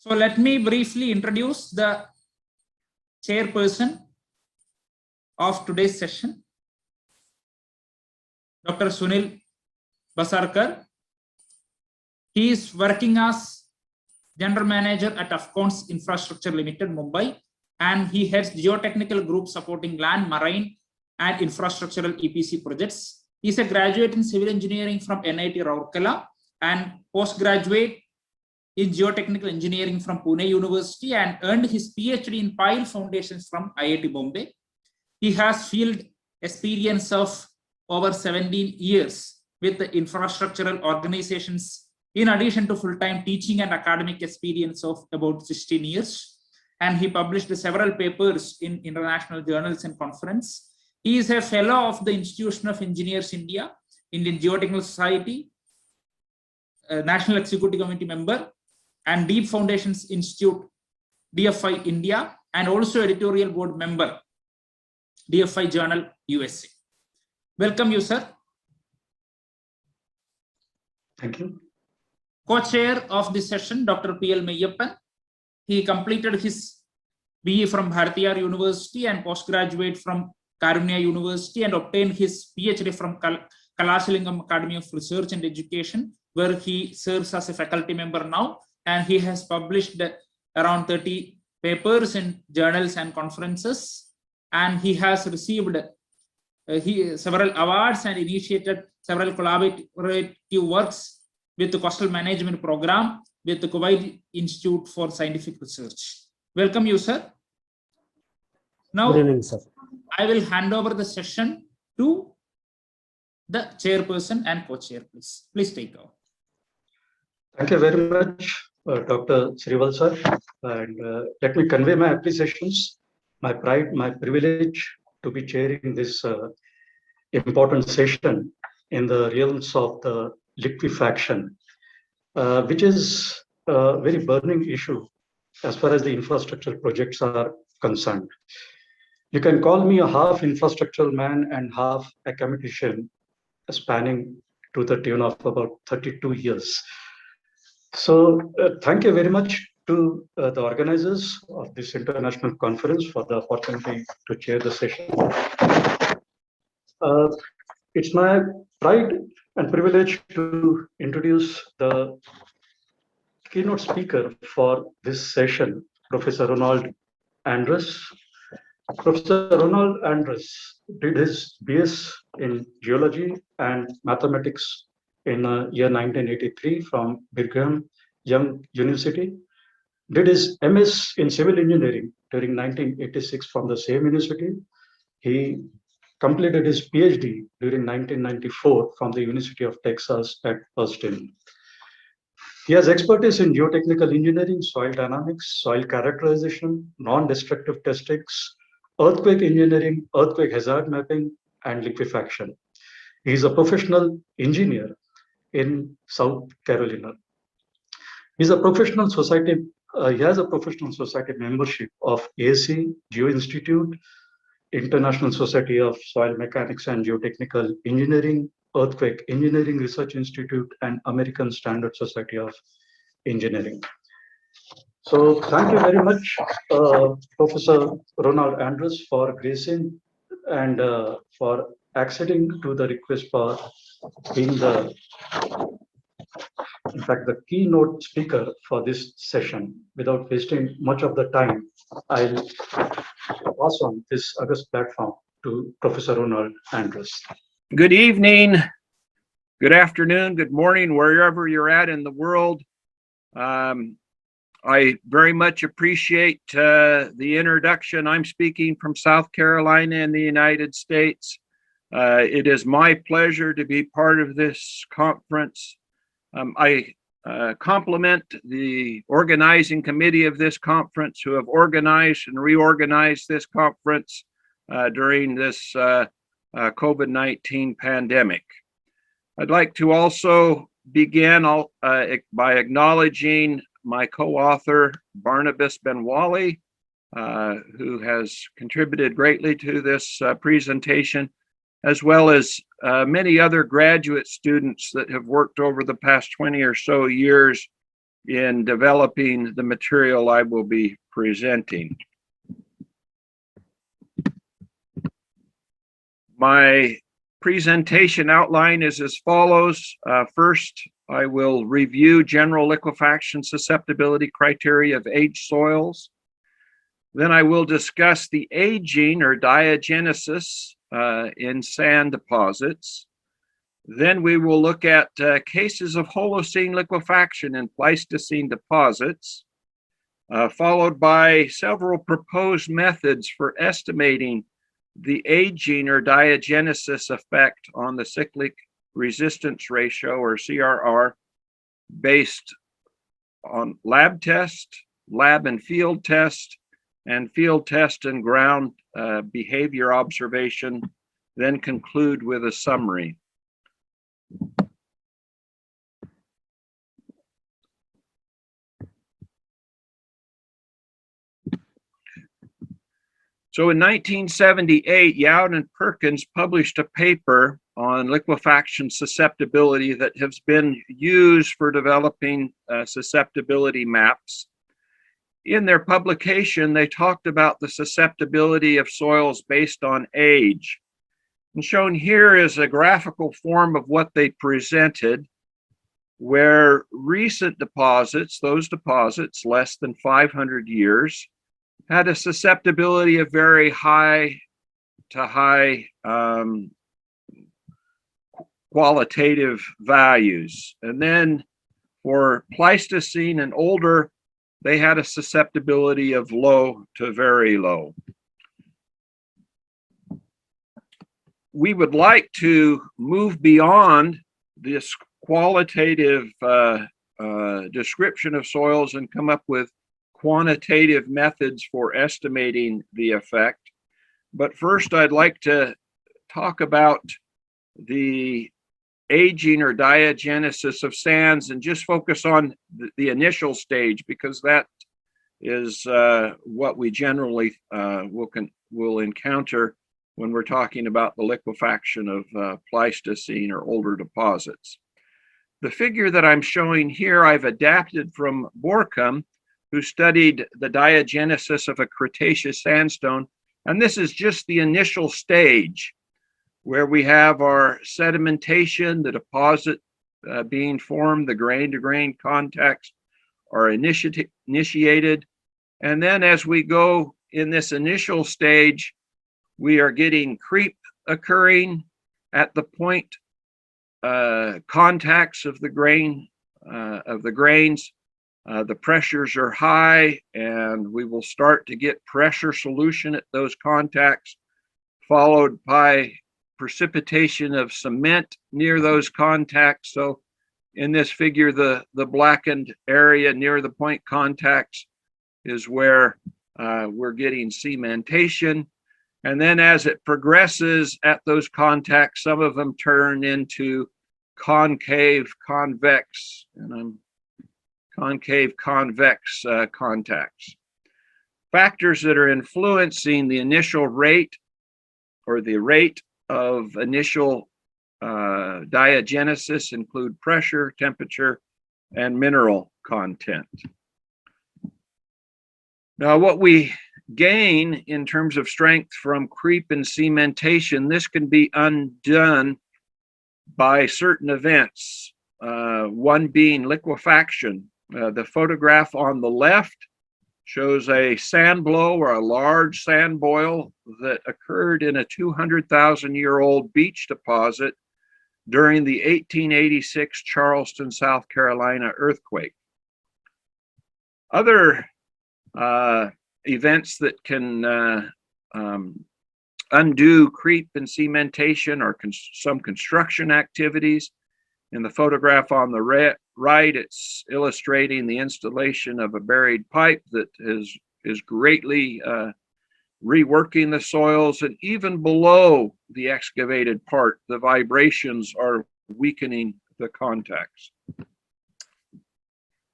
So let me briefly introduce the chairperson of today's session, Dr. Sunil Basarkar. He is working as General Manager at Afcons Infrastructure Limited, Mumbai, and he heads Geotechnical Group supporting land, marine, and infrastructural EPC projects. He is a graduate in civil engineering from IIT Roorkee and postgraduate in geotechnical engineering from Pune University, and earned his PhD in pile foundations from IIT Bombay. He has field experience of over 17 years with the infrastructural organizations, in addition to full-time teaching and academic experience of about 16 years. And he published several papers in international journals and conferences. He is a fellow of the Institution of Engineers India, Indian Geotechnical Society, National Executive Committee member, and Deep Foundations Institute, DFI India, and also editorial board member, DFI Journal, USA. Welcome you, sir. Thank you. Co-chair of this session, Dr. P.L. Meyyappan. He completed his BE from Bharatiya University and postgraduate from Karunya University, and obtained his PhD from Kalasalingam Academy of Research and Education, where he serves as a faculty member now. And he has published around 30 papers in journals and conferences. And he has received several awards and initiated several collaborative works with the Coastal Management Program with the Kuwait Institute for Scientific Research. Welcome you, sir. Now, good evening, sir. I will hand over the session to the chairperson and co-chair, please. Please take over. Thank you very much, Dr. Srival sir. And let me convey my appreciations, my pride, my privilege to be chairing this important session in the realms of the liquefaction, which is a very burning issue as far as the infrastructure projects are concerned. You can call me a half infrastructural man and half academician, spanning to the tune of about 32 years. So thank you very much to the organizers of this international conference for the opportunity to chair the session. It's my pride and privilege to introduce the keynote speaker for this session, Professor Ronald Andrus. Professor Ronald Andrus did his BS in Geology and Mathematics in year 1983 from Brigham Young University, did his MS in Civil Engineering during 1986 from the same university. He completed his PhD during 1994 from the University of Texas at Austin. He has expertise in geotechnical engineering, soil dynamics, soil characterization, non-destructive techniques, earthquake engineering, earthquake hazard mapping, and liquefaction. He is a professional engineer in South Carolina. He has a professional society membership of I.I.Sc, Geo Institute, International Society of Soil Mechanics and Geotechnical Engineering, Earthquake Engineering Research Institute, and American Standard Society of Engineering. So thank you very much, Professor Ronald Andrus, for gracing and for acceding to the request for being in fact, the keynote speaker for this session. Without wasting much of the time, I'll pass on this august platform to Professor Ronald Andrus. Good evening, good afternoon, good morning, wherever you're at in the world. I very much appreciate the introduction. I'm speaking from South Carolina in the United States. It is my pleasure to be part of this conference. I compliment the organizing committee of this conference who have organized and reorganized this conference during this COVID-19 pandemic. I'd like to also begin by acknowledging my co-author, Barnabas Benwali, who has contributed greatly to this presentation, as well as many other graduate students that have worked over the past 20 or so years in developing the material I will be presenting. My presentation outline is as follows. First, I will review general liquefaction susceptibility criteria of aged soils. Then I will discuss the aging or diagenesis in sand deposits. Then we will look at cases of Holocene liquefaction in Pleistocene deposits, followed by several proposed methods for estimating the aging or diagenesis effect on the cyclic resistance ratio or CRR based on lab test, lab and field test and ground behavior observation, then conclude with a summary. So in 1978, Yount and Perkins published a paper on liquefaction susceptibility that has been used for developing susceptibility maps. In their publication, they talked about the susceptibility of soils based on age. And shown here is a graphical form of what they presented, where recent deposits, those deposits less than 500 years, had a susceptibility of very high to high qualitative values. And then for Pleistocene and older, they had a susceptibility of low to very low. We would like to move beyond this qualitative description of soils and come up with quantitative methods for estimating the effect. But first, I'd like to talk about the aging or diagenesis of sands and just focus on the initial stage, because that is what we generally will encounter when we're talking about the liquefaction of Pleistocene or older deposits. The figure that I'm showing here, I've adapted from Borkum, who studied the diagenesis of a Cretaceous sandstone. And this is just the initial stage where we have our sedimentation, the deposit being formed, the grain-to-grain contacts are initiated. And then as we go in this initial stage, we are getting creep occurring at the point contacts of the grains. The pressures are high, and we will start to get pressure solution at those contacts, followed by precipitation of cement near those contacts. So in this figure, the blackened area near the point contacts is where we're getting cementation. And then as it progresses at those contacts, some of them turn into concave convex, concave convex contacts. Factors that are influencing the initial rate or the rate of initial diagenesis include pressure, temperature, and mineral content. Now, what we gain in terms of strength from creep and cementation, this can be undone by certain events, one being liquefaction. The photograph on the left shows a sand blow or a large sand boil that occurred in a 200,000-year-old beach deposit during the 1886 Charleston, South Carolina earthquake. Other events that can undo creep and cementation are some construction activities. In the photograph on the right, it's illustrating the installation of a buried pipe that is greatly reworking the soils, and even below the excavated part, the vibrations are weakening the contacts.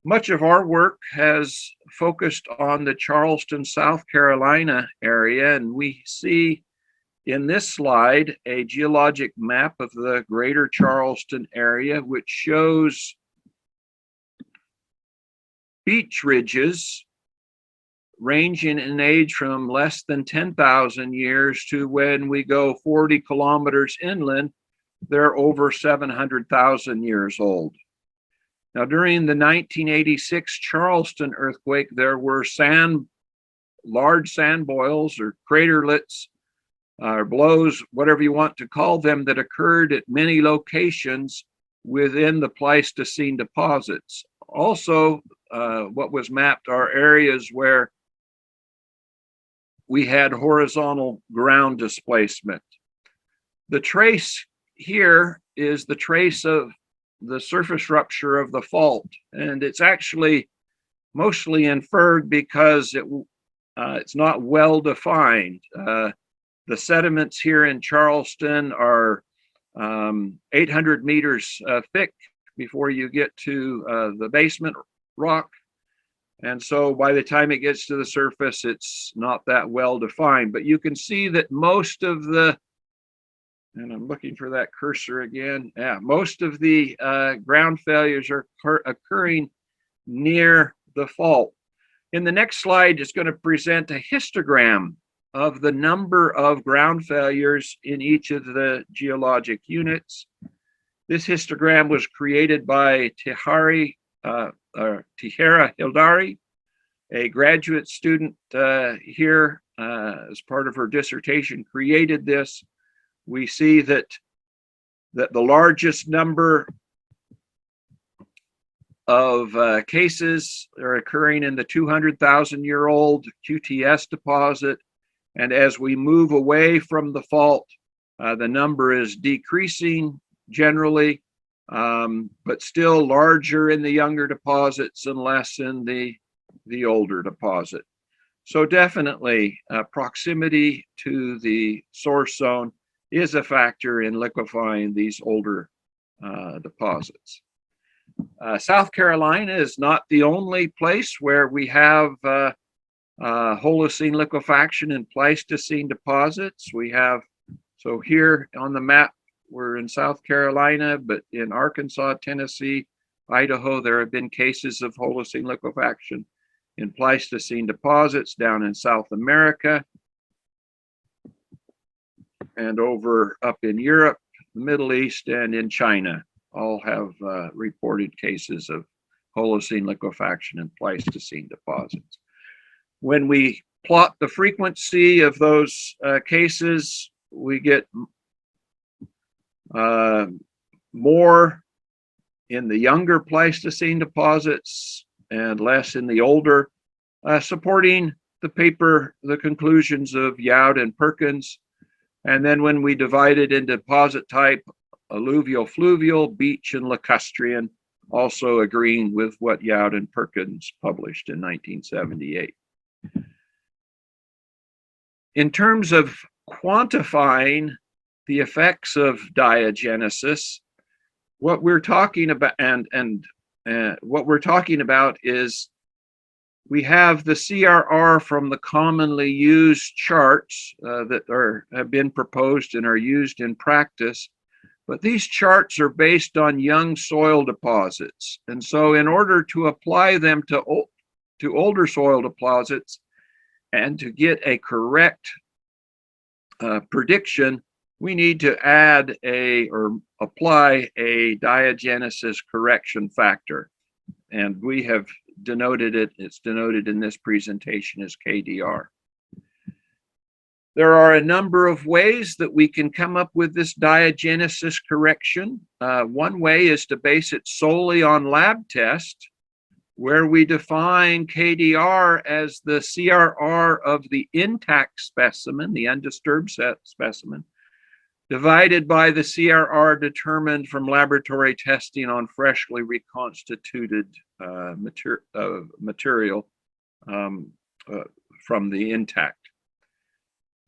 Much of our work has focused on the Charleston, South Carolina area, and we see in this slide a geologic map of the greater Charleston area, which shows beach ridges ranging in age from less than 10,000 years to when we go 40 kilometers inland, they're over 700,000 years old. Now, during the 1986 Charleston earthquake, there were large sand boils or craterlets or blows, whatever you want to call them, that occurred at many locations within the Pleistocene deposits. Also, what was mapped are areas where we had horizontal ground displacement. The trace here is the trace of the surface rupture of the fault, and it's actually mostly inferred because it's not well defined. The sediments here in Charleston are 800 meters thick before you get to the basement rock. And so by the time it gets to the surface, it's not that well defined. But you can see that most of the, and I'm looking for that cursor again. Yeah, most of the ground failures are occurring near the fault. In the next slide, it's going to present a histogram of the number of ground failures in each of the geologic units. This histogram was created by Tihara Hildari, a graduate student here as part of her dissertation, created this. We see that the largest number of cases are occurring in the 200,000-year-old QTS deposit. And as we move away from the fault, the number is decreasing generally, but still larger in the younger deposits and less in the older deposit. So definitely proximity to the source zone is a factor in liquefying these older deposits. South Carolina is not the only place where we have Holocene liquefaction and Pleistocene deposits. We have, so here on the map, we're in South Carolina, but in Arkansas, Tennessee, Idaho, there have been cases of Holocene liquefaction in Pleistocene deposits down in South America and over up in Europe, the Middle East, and in China. All have reported cases of Holocene liquefaction and Pleistocene deposits. When we plot the frequency of those cases, we get more in the younger Pleistocene deposits and less in the older, supporting the conclusions of Youde and Perkins. And then when we divide it into deposit type, alluvial, fluvial, beach, and lacustrine, also agreeing with what Youde and Perkins published in 1978. In terms of quantifying the effects of diagenesis, what we're talking about, what we're talking about is we have the CRR from the commonly used charts that have been proposed and are used in practice. But these charts are based on young soil deposits. And so in order to apply them to older soil deposits and to get a correct prediction, we need to add or apply a diagenesis correction factor. And we have denoted it, it's denoted in this presentation as KDR. There are a number of ways that we can come up with this diagenesis correction. One way is to base it solely on lab test, where we define KDR as the CRR of the intact specimen, the undisturbed specimen, divided by the CRR determined from laboratory testing on freshly reconstituted material from the intact.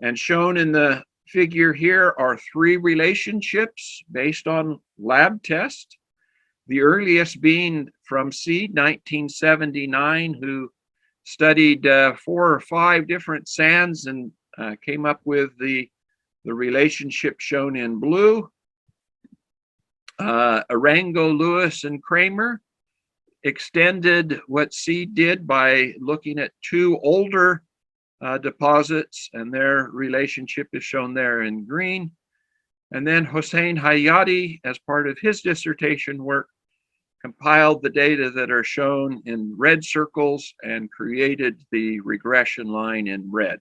And shown in the figure here are three relationships based on lab test. The earliest being from Seed, 1979, who studied 4 or 5 different sands and came up with the relationship shown in blue. Arango, Lewis, and Kramer extended what Seed did by looking at two older deposits, and their relationship is shown there in green. And then Hossein Hayati, as part of his dissertation work, compiled the data that are shown in red circles and created the regression line in red.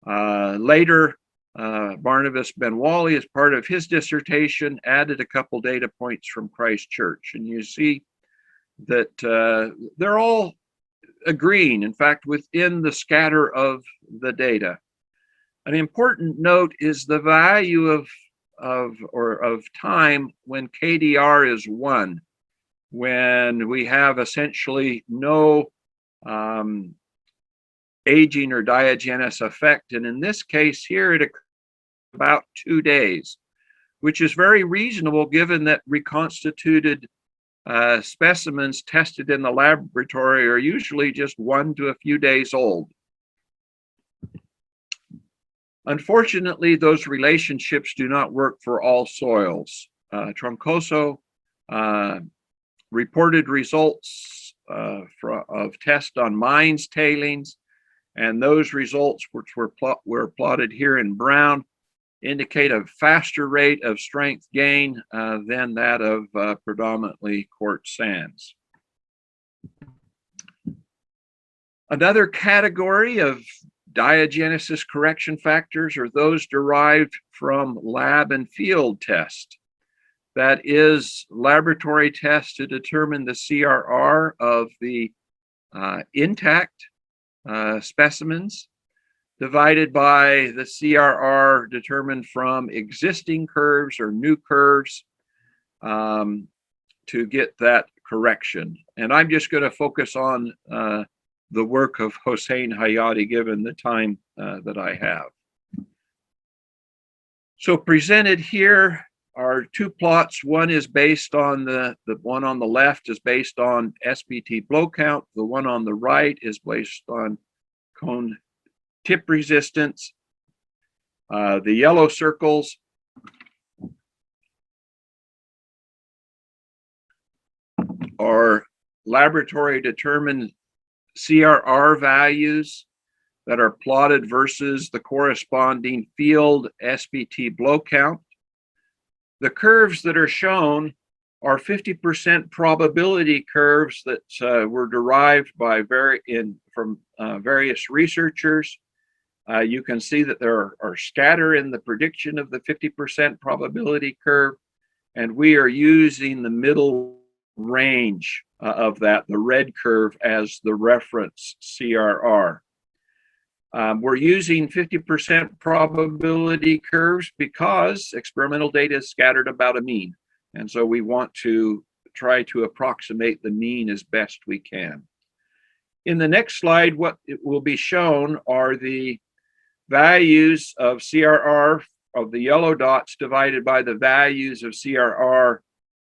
Later, Barnabas Benwally, as part of his dissertation, added a couple data points from Christchurch. And you see that they're all agreeing, in fact, within the scatter of the data. An important note is the value of time when KDR is 1, when we have essentially no aging or Diagenesis effect. And in this case here, it occurs about 2 days, which is very reasonable given that reconstituted specimens tested in the laboratory are usually just 1 to a few days old. Unfortunately, those relationships do not work for all soils. Troncoso reported results of tests on mines tailings, and those results, which were plotted here in brown, indicate a faster rate of strength gain than that of predominantly quartz sands. Another category of diagenesis correction factors are those derived from lab and field tests. That is, laboratory tests to determine the CRR of the intact specimens, divided by the CRR determined from existing curves or new curves to get that correction. And I'm just going to focus on the work of Hossein Hayati, given the time that I have. So presented here are two plots. One is based on the one on the left is based on SPT blow count. The one on the right is based on cone tip resistance. The yellow circles are laboratory determined CRR values that are plotted versus the corresponding field SPT blow count. The curves that are shown are 50% probability curves that were derived by from various researchers. You can see that there are scatter in the prediction of the 50% probability curve, and we are using the middle range of that, the red curve, as the reference CRR. We're using 50% probability curves because experimental data is scattered about a mean. And so we want to try to approximate the mean as best we can. In the next slide, what it will be shown are the values of CRR of the yellow dots divided by the values of CRR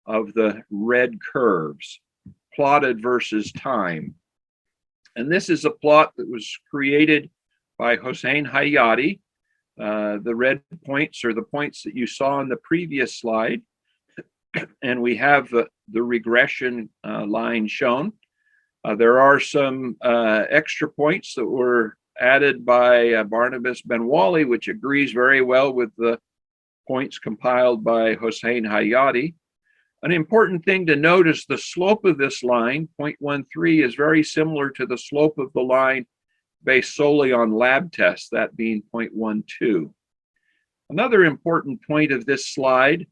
of the red curves, plotted versus time. And this is a plot that was created by Hossein Hayati. The red points are the points that you saw in the previous slide. And we have the regression line shown. There are some extra points that were added by Barnabas Benwally, which agrees very well with the points compiled by Hossein Hayati. An important thing to note is the slope of this line, 0.13, is very similar to the slope of the line based solely on lab tests, that being 0.12. Another important point of this slide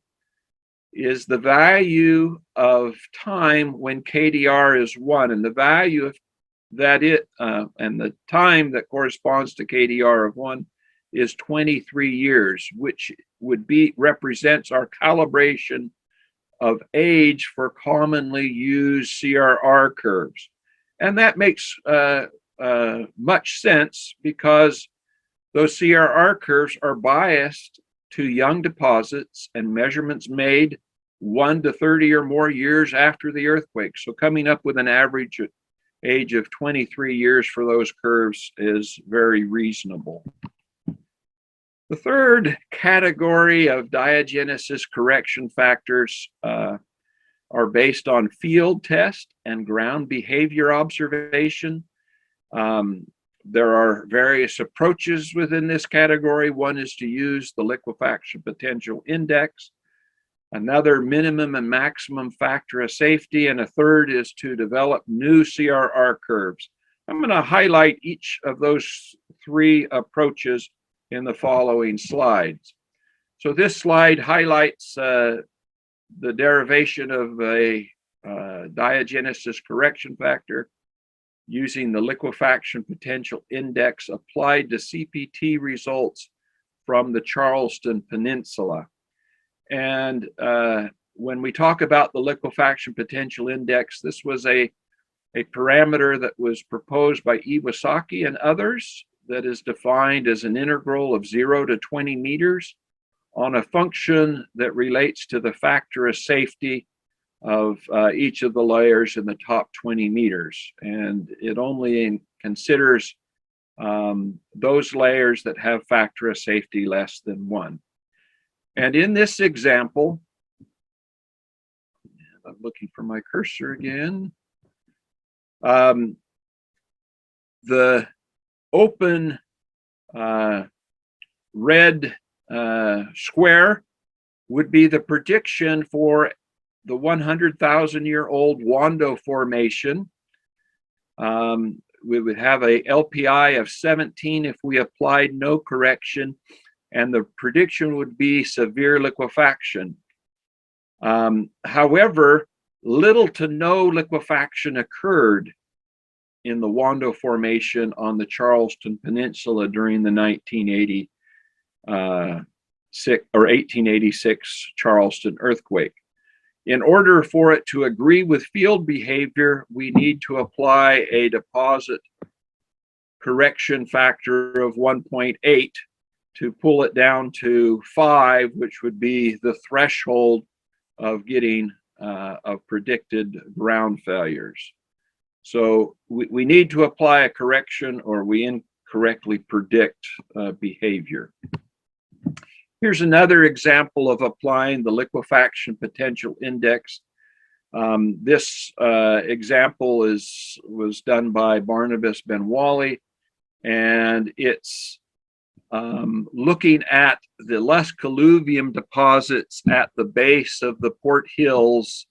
is the value of time when KDR is 1, and the value of that and the time that corresponds to KDR of 1 is 23 years, which represents our calibration of age for commonly used CRR curves. And that makes much sense because those CRR curves are biased to young deposits and measurements made 1 to 30 or more years after the earthquake. So coming up with an average age of 23 years for those curves is very reasonable. The third category of diagenesis correction factors are based on field test and ground behavior observation. There are various approaches within this category. One is to use the liquefaction potential index, another minimum and maximum factor of safety, and a third is to develop new CRR curves. I'm going to highlight each of those three approaches in the following slides. So this slide highlights the derivation of a Diagenesis correction factor using the liquefaction potential index applied to CPT results from the Charleston Peninsula. And when we talk about the liquefaction potential index, this was a parameter that was proposed by I.I.Sc and others that is defined as an integral of 0 to 20 meters on a function that relates to the factor of safety of each of the layers in the top 20 meters. And it only considers those layers that have factor of safety less than 1. And in this example, I'm looking for my cursor again. The open red square would be the prediction for the 100,000-year-old Wando Formation. We would have a LPI of 17 if we applied no correction, and the prediction would be severe liquefaction. However, little to no liquefaction occurred in the Wando Formation on the Charleston Peninsula during the 1886 Charleston earthquake. In order for it to agree with field behavior, we need to apply a deposit correction factor of 1.8 to pull it down to 5, which would be the threshold of getting of predicted ground failures. So we need to apply a correction or we incorrectly predict behavior. Here's another example of applying the liquefaction potential index. This example was done by Barnabas Benwally, and it's looking at the less colluvium deposits at the base of the Port Hills.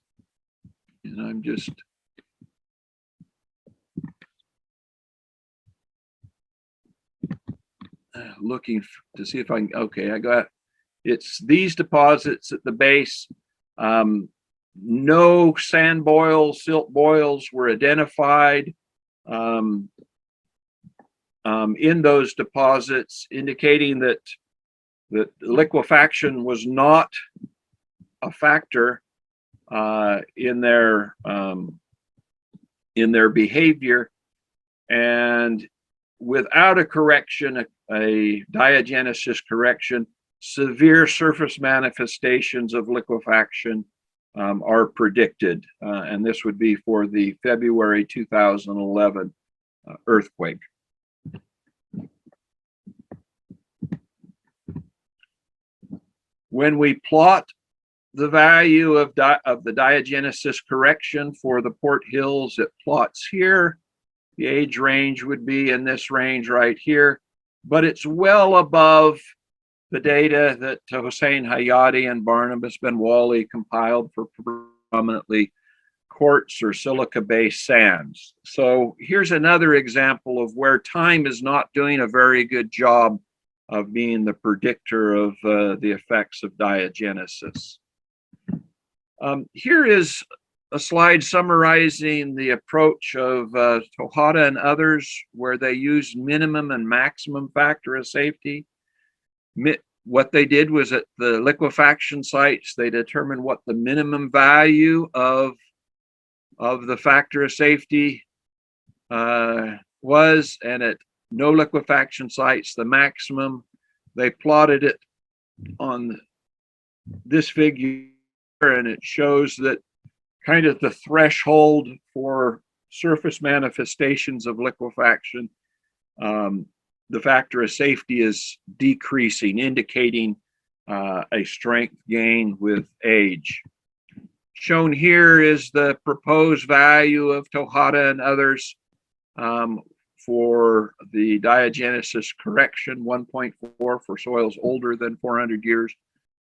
And I'm just looking to see if I can, okay, I got, it's these deposits at the base. No sand boils, silt boils were identified in those deposits, indicating that liquefaction was not a factor in their behavior. And without a correction, a diagenesis correction, severe surface manifestations of liquefaction are predicted. And this would be for the February 2011 earthquake. When we plot the value of the diagenesis correction for the Port Hills, it plots here. The age range would be in this range right here, but it's well above the data that Hossein Hayati and Barnabas Benwally compiled for predominantly quartz or silica-based sands. So here's another example of where time is not doing a very good job of being the predictor of the effects of diagenesis. Here is a slide summarizing the approach of Tohata and others, where they used minimum and maximum factor of safety. What they did was at the liquefaction sites, they determined what the minimum value of the factor of safety was, and at no liquefaction sites, the maximum. They plotted it on this figure, and it shows that kind of the threshold for surface manifestations of liquefaction, the factor of safety is decreasing, indicating a strength gain with age. Shown here is the proposed value of Tejada and others for the Diagenesis Correction 1.4 for soils older than 400 years,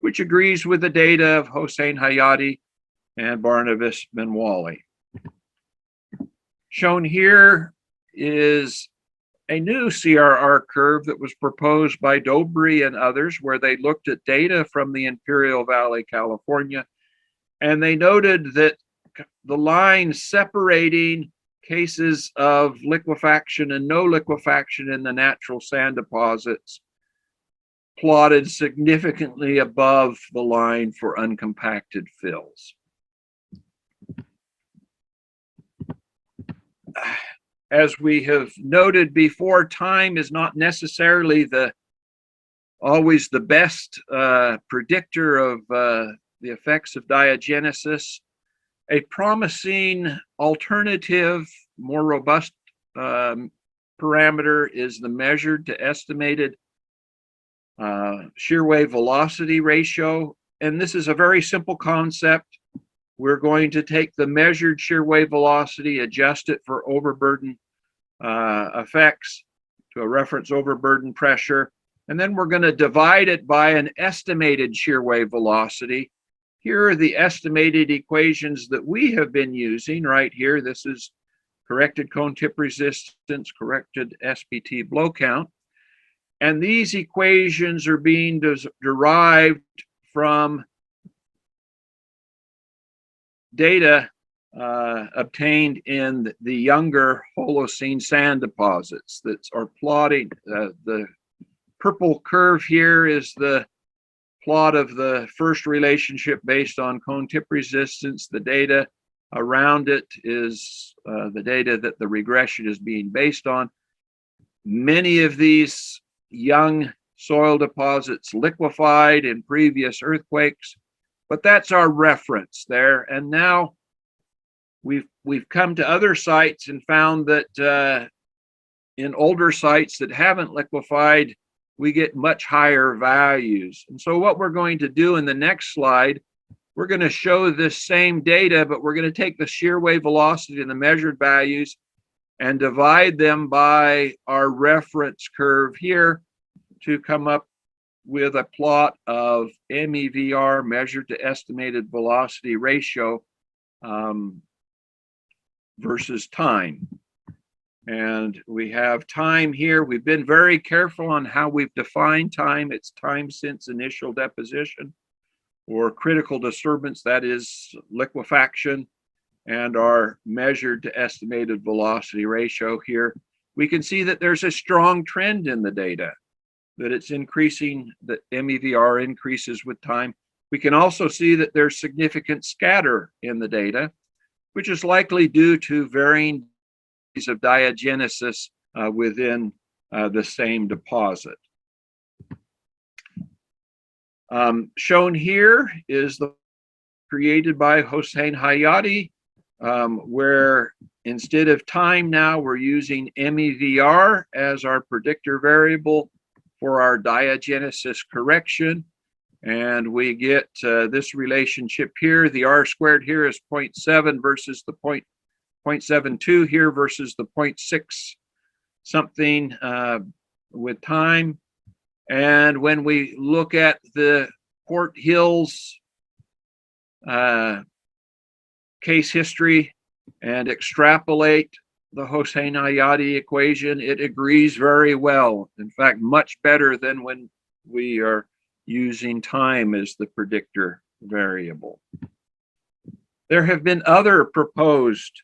which agrees with the data of Hossein Hayati and Barnabas Benwali. Shown here is a new CRR curve that was proposed by Dobry and others, where they looked at data from the Imperial Valley, California, and they noted that the line separating cases of liquefaction and no liquefaction in the natural sand deposits plotted significantly above the line for uncompacted fills. As we have noted before, time is not necessarily always the best predictor of the effects of diagenesis. A promising alternative, more robust parameter is the measured to estimated shear wave velocity ratio. And this is a very simple concept. We're going to take the measured shear wave velocity, adjust it for overburden effects to a reference overburden pressure, and then we're going to divide it by an estimated shear wave velocity. Here are the estimated equations that we have been using right here. This is corrected cone tip resistance, corrected SPT blow count. And these equations are being derived from data obtained in the younger Holocene sand deposits that are plotting. The purple curve here is the plot of the first relationship based on cone tip resistance. The data around it is the data that the regression is being based on. Many of these young soil deposits liquefied in previous earthquakes, but that's our reference there. And now we've come to other sites and found that in older sites that haven't liquefied, we get much higher values. And so what we're going to do in the next slide, we're going to show this same data, but we're going to take the shear wave velocity and the measured values and divide them by our reference curve here to come up with a plot of MEVR, measured to estimated velocity ratio, versus time. And we have time here. We've been very careful on how we've defined time. It's time since initial deposition or critical disturbance, that is liquefaction, and our measured to estimated velocity ratio here. We can see that there's a strong trend in the data, that it's increasing, that MEVR increases with time. We can also see that there's significant scatter in the data, which is likely due to varying degrees of diagenesis within the same deposit. Shown here is the created by Hossein Hayati, where instead of time now we're using MEVR as our predictor variable for our diagenesis correction. And we get this relationship here. The R squared here is 0.7 versus the 0.72 here versus the 0.6 something with time. And when we look at the Port Hills case history and extrapolate the Hossein Hayati equation, it agrees very well. In fact, much better than when we are using time as the predictor variable. There have been other proposed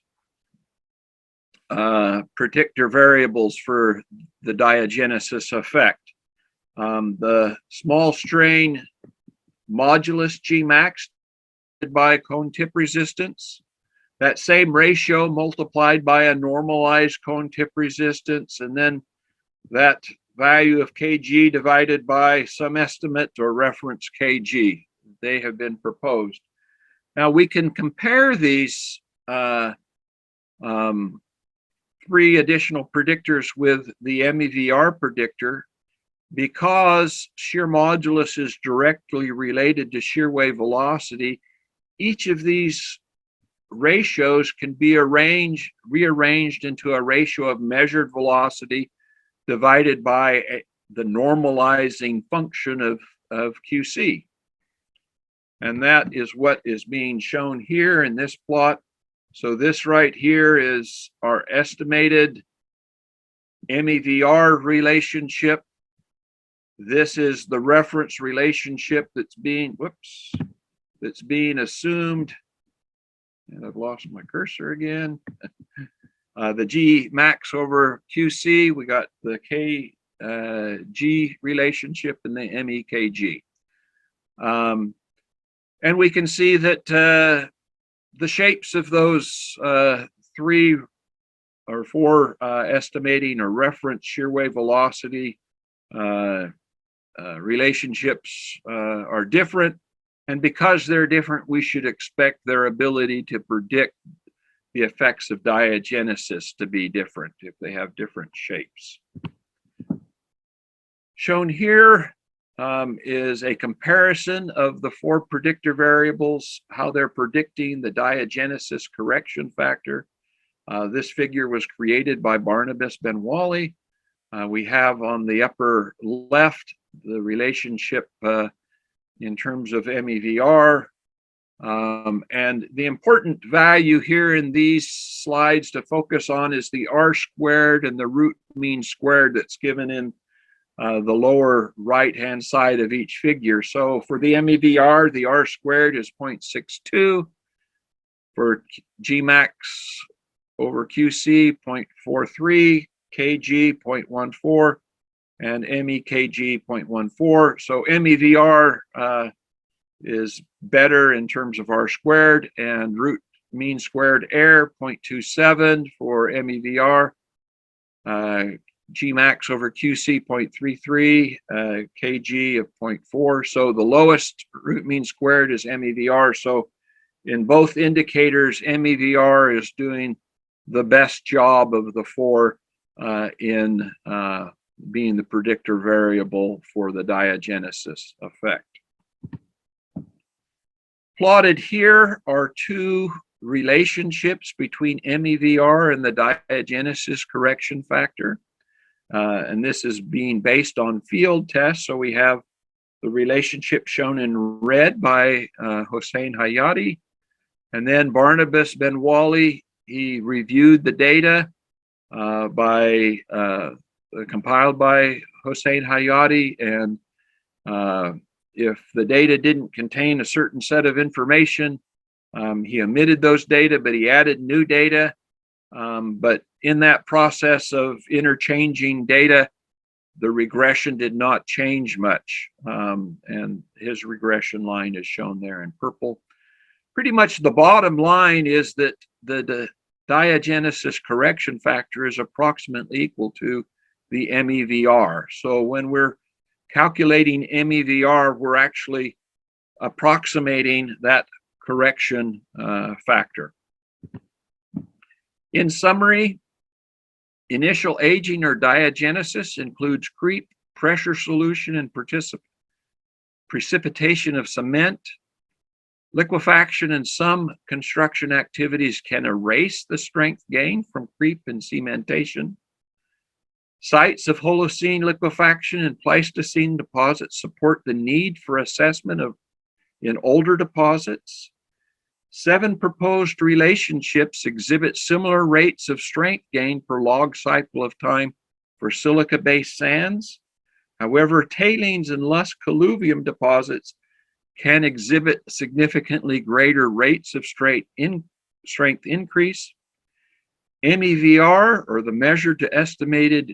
predictor variables for the diagenesis effect. The small strain modulus Gmax by cone tip resistance, that same ratio multiplied by a normalized cone tip resistance, and then that value of kg divided by some estimate or reference kg. They have been proposed. Now we can compare these three additional predictors with the MEVR predictor, because shear modulus is directly related to shear wave velocity. each of these ratios can be rearranged into a ratio of measured velocity divided by the normalizing function of QC. And that is what is being shown here in this plot. So this right here is our estimated MEVR relationship. This is the reference relationship that's being assumed. And I've lost my cursor again. The G max over QC, we got the G relationship and the MEKG. And we can see that the shapes of those 3 or 4 estimating or reference shear wave velocity relationships are different. And because they're different, we should expect their ability to predict the effects of diagenesis to be different if they have different shapes. Shown here is a comparison of the 4 predictor variables, how they're predicting the Diagenesis correction factor. This figure was created by Barnabas Benwally. We have on the upper left the relationship in terms of MEVR. And the important value here in these slides to focus on is the R squared and the root mean squared that's given in the lower right-hand side of each figure. So for the MEVR, the R squared is 0.62. For Gmax over QC, 0.43, KG, 0.14, and MEKG, 0.14. So MEVR is better in terms of R squared, and root mean squared error, 0.27 for MEVR. Gmax over QC 0.33, KG of 0.4. So the lowest root mean squared is MEVR. So in both indicators, MEVR is doing the best job of the 4 in being the predictor variable for the diagenesis effect. Plotted here are 2 relationships between MEVR and the diagenesis correction factor. And this is being based on field tests. So we have the relationship shown in red by Hossein Hayati. And then Barnabas Benwally, he reviewed the data compiled by Hossein Hayati. And if the data didn't contain a certain set of information, he omitted those data, but he added new data. But in that process of interchanging data, the regression did not change much. And his regression line is shown there in purple. Pretty much the bottom line is that the diagenesis correction factor is approximately equal to the MEVR. So when we're calculating MEVR, we're actually approximating that correction factor. In summary, initial aging or diagenesis includes creep, pressure solution, and precipitation of cement. Liquefaction and some construction activities can erase the strength gain from creep and cementation. Sites of Holocene liquefaction and Pleistocene deposits support the need for assessment in older deposits. 7 proposed relationships exhibit similar rates of strength gain per log cycle of time for silica-based sands. However, tailings and lush colluvium deposits can exhibit significantly greater rates of strength increase. MEVR, or the measured to estimated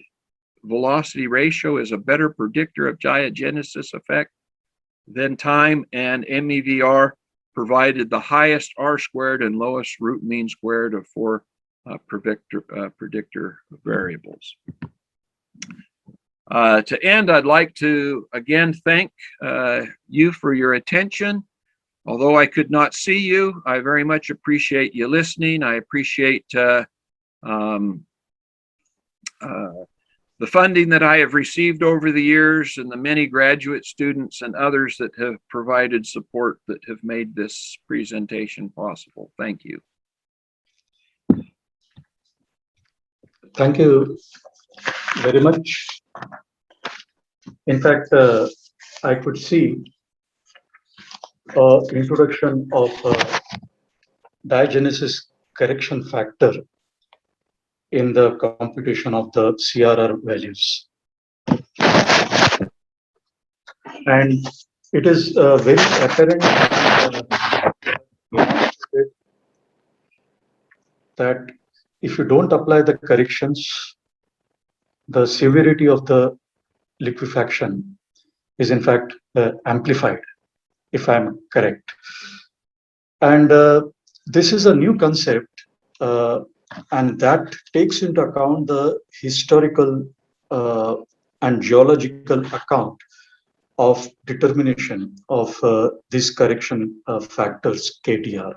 velocity ratio, is a better predictor of diagenesis effect than time, and MEVR provided the highest R squared and lowest root mean squared of 4 predictor variables. To end, I'd like to again thank you for your attention. Although I could not see you, I very much appreciate you listening. I appreciate the funding that I have received over the years and the many graduate students and others that have provided support that have made this presentation possible. Thank you. Thank you very much. In fact, I could see introduction of Diagenesis correction factor in the computation of the CRR values. And it is very apparent that if you don't apply the corrections, the severity of the liquefaction is in fact amplified, if I'm correct. And this is a new concept, and that takes into account the historical and geological account of determination of these correction factors, KTR.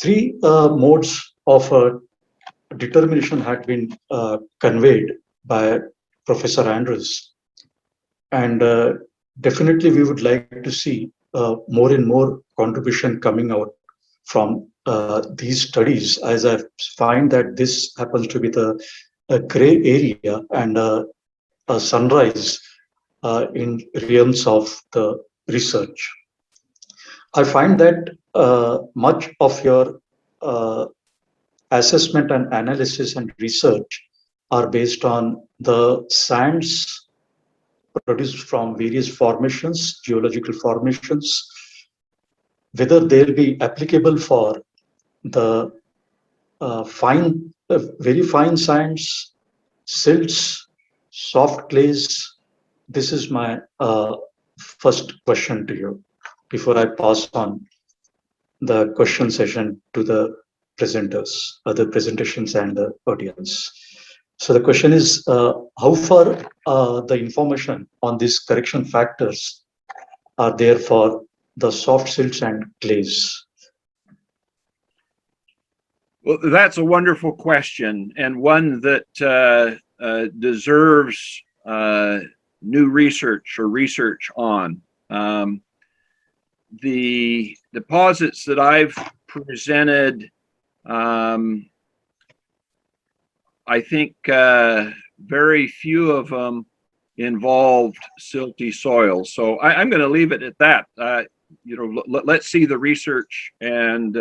Three modes of determination had been conveyed by Professor Andrews, and definitely we would like to see more and more contribution coming out from these studies, as I find that this happens to be a gray area and a sunrise in realms of the research. I find that much of your assessment and analysis and research are based on the sands produced from various formations, geological formations, whether they'll be applicable for the very fine sands, silts, soft clays. This is my first question to you before I pass on the question session to the presenters, the presentations and the audience. So the question is, how far the information on these correction factors are there for the soft silts and clays? Well, that's a wonderful question, and one that deserves new research or research on. The deposits that I've presented, I think very few of them involved silty soil. So I'm going to leave it at that. Let's see the research, and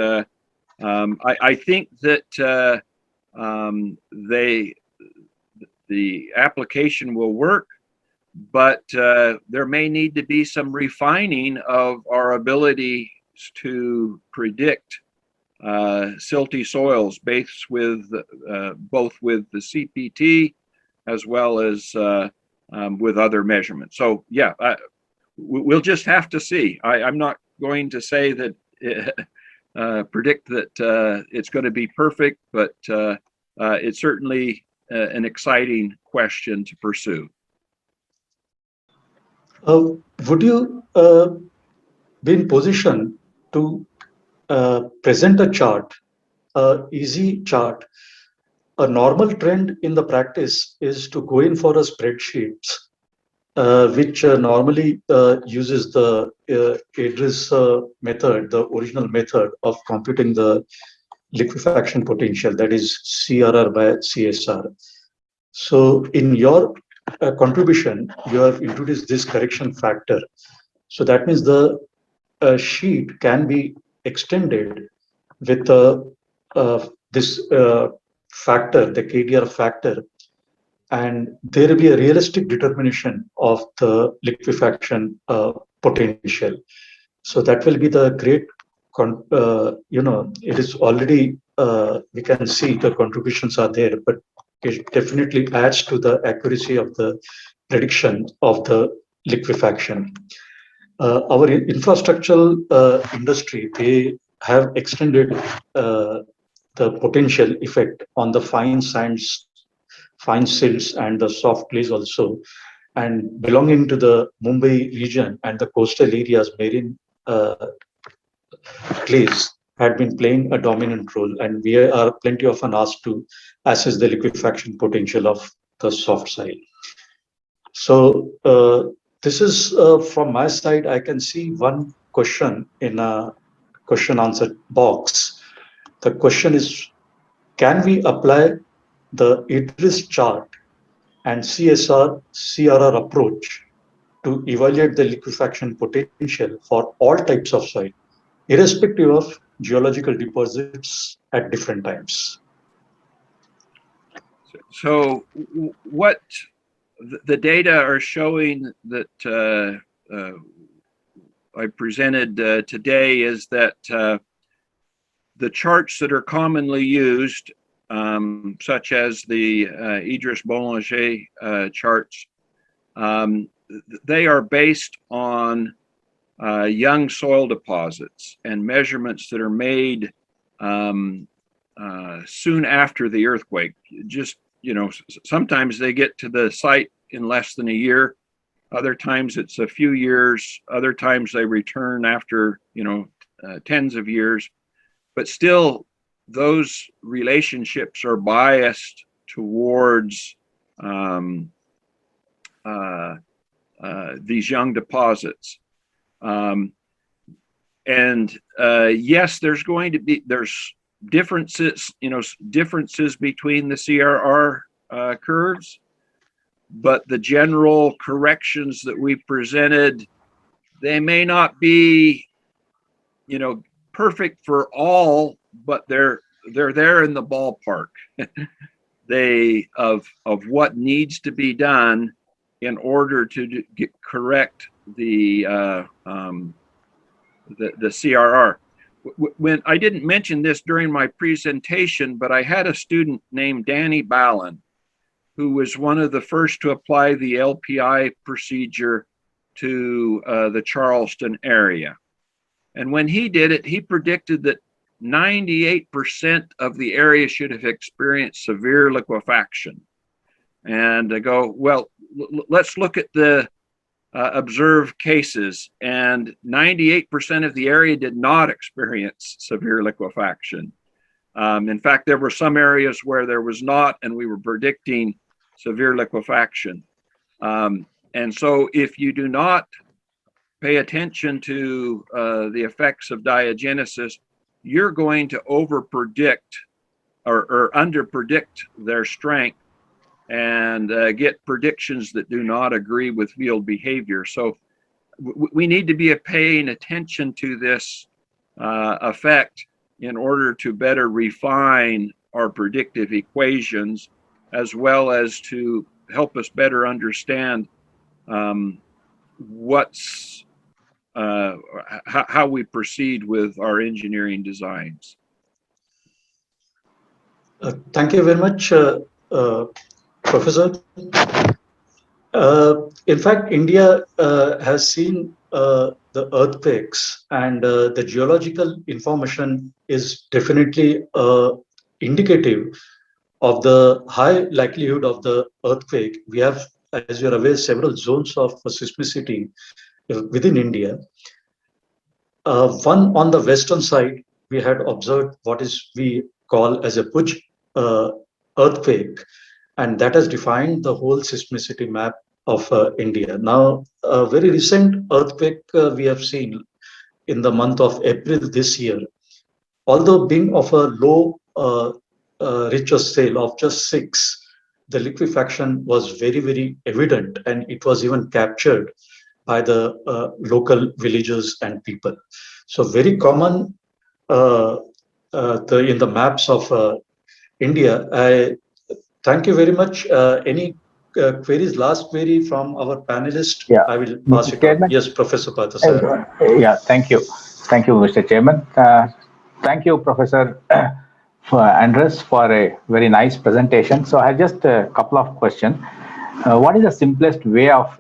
I think that the application will work, but there may need to be some refining of our ability to predict silty soils based with both with the CPT as well as with other measurements. So yeah, we'll just have to see. I'm not going to say that predict that it's going to be perfect, but it's certainly an exciting question to pursue. Would you be in position to present a chart, easy chart? A normal trend in the practice is to go in for a spreadsheet, which normally uses the Idris method, the original method of computing the liquefaction potential, that is CRR by CSR. So in your contribution, you have introduced this correction factor. So that means the sheet can be extended with this factor, the KDR factor, and there will be a realistic determination of the liquefaction potential. So that will be the great, it is already, we can see the contributions are there, but it definitely adds to the accuracy of the prediction of the liquefaction. Our infrastructural industry, they have extended the potential effect on the fine sands, fine silts, and the soft clays also. And belonging to the Mumbai region and the coastal areas, marine clays, had been playing a dominant role, and we are plenty often asked to assess the liquefaction potential of the soft soil. So this is from my side. I can see one question in a question answer box. The question is, can we apply the IDRIS chart and CSR/CRR approach to evaluate the liquefaction potential for all types of soil, irrespective of geological deposits at different times? So what the data are showing that I presented today is that the charts that are commonly used, such as the Idriss-Boulanger charts, they are based on young soil deposits and measurements that are made soon after the earthquake. Just, sometimes they get to the site in less than a year. Other times it's a few years. Other times they return after, tens of years. But still, those relationships are biased towards these young deposits. Yes, there's differences, differences between the CRR curves, but the general corrections that we presented, they may not be, perfect for all, but they're there in the ballpark. of what needs to be done in order to correct the CRR. When I didn't mention this during my presentation, but I had a student named Danny Ballin, who was one of the first to apply the LPI procedure to the Charleston area. And when he did it, he predicted that 98% of the area should have experienced severe liquefaction. And I go, well, let's look at the observed cases, and 98% of the area did not experience severe liquefaction. In fact, there were some areas where there was not, and we were predicting severe liquefaction. And so if you do not pay attention to the effects of diagenesis, you're going to over-predict or under-predict their strength and get predictions that do not agree with field behavior. So we need to be paying attention to this effect in order to better refine our predictive equations, as well as to help us better understand how we proceed with our engineering designs. Thank you very much, Professor. In fact, India has seen the earthquakes, and the geological information is definitely indicative of the high likelihood of the earthquake. We have, as you're aware, several zones of seismicity within India. One on the western side, we had observed what we call as a Bhuj earthquake, and that has defined the whole seismicity map of India. Now, a very recent earthquake we have seen in the month of April this year, although being of a low Richter scale of just 6, the liquefaction was very, very evident, and it was even captured by the local villagers and people. So very common in the maps of India. I thank you very much. Any queries? Last query from our panelist? Yeah. I will pass it on. Yes, Professor Pathasar. Yeah, thank you. Thank you, Mr. Chairman. Thank you, Professor Andres, for a very nice presentation. So I have just a couple of questions. What is the simplest way of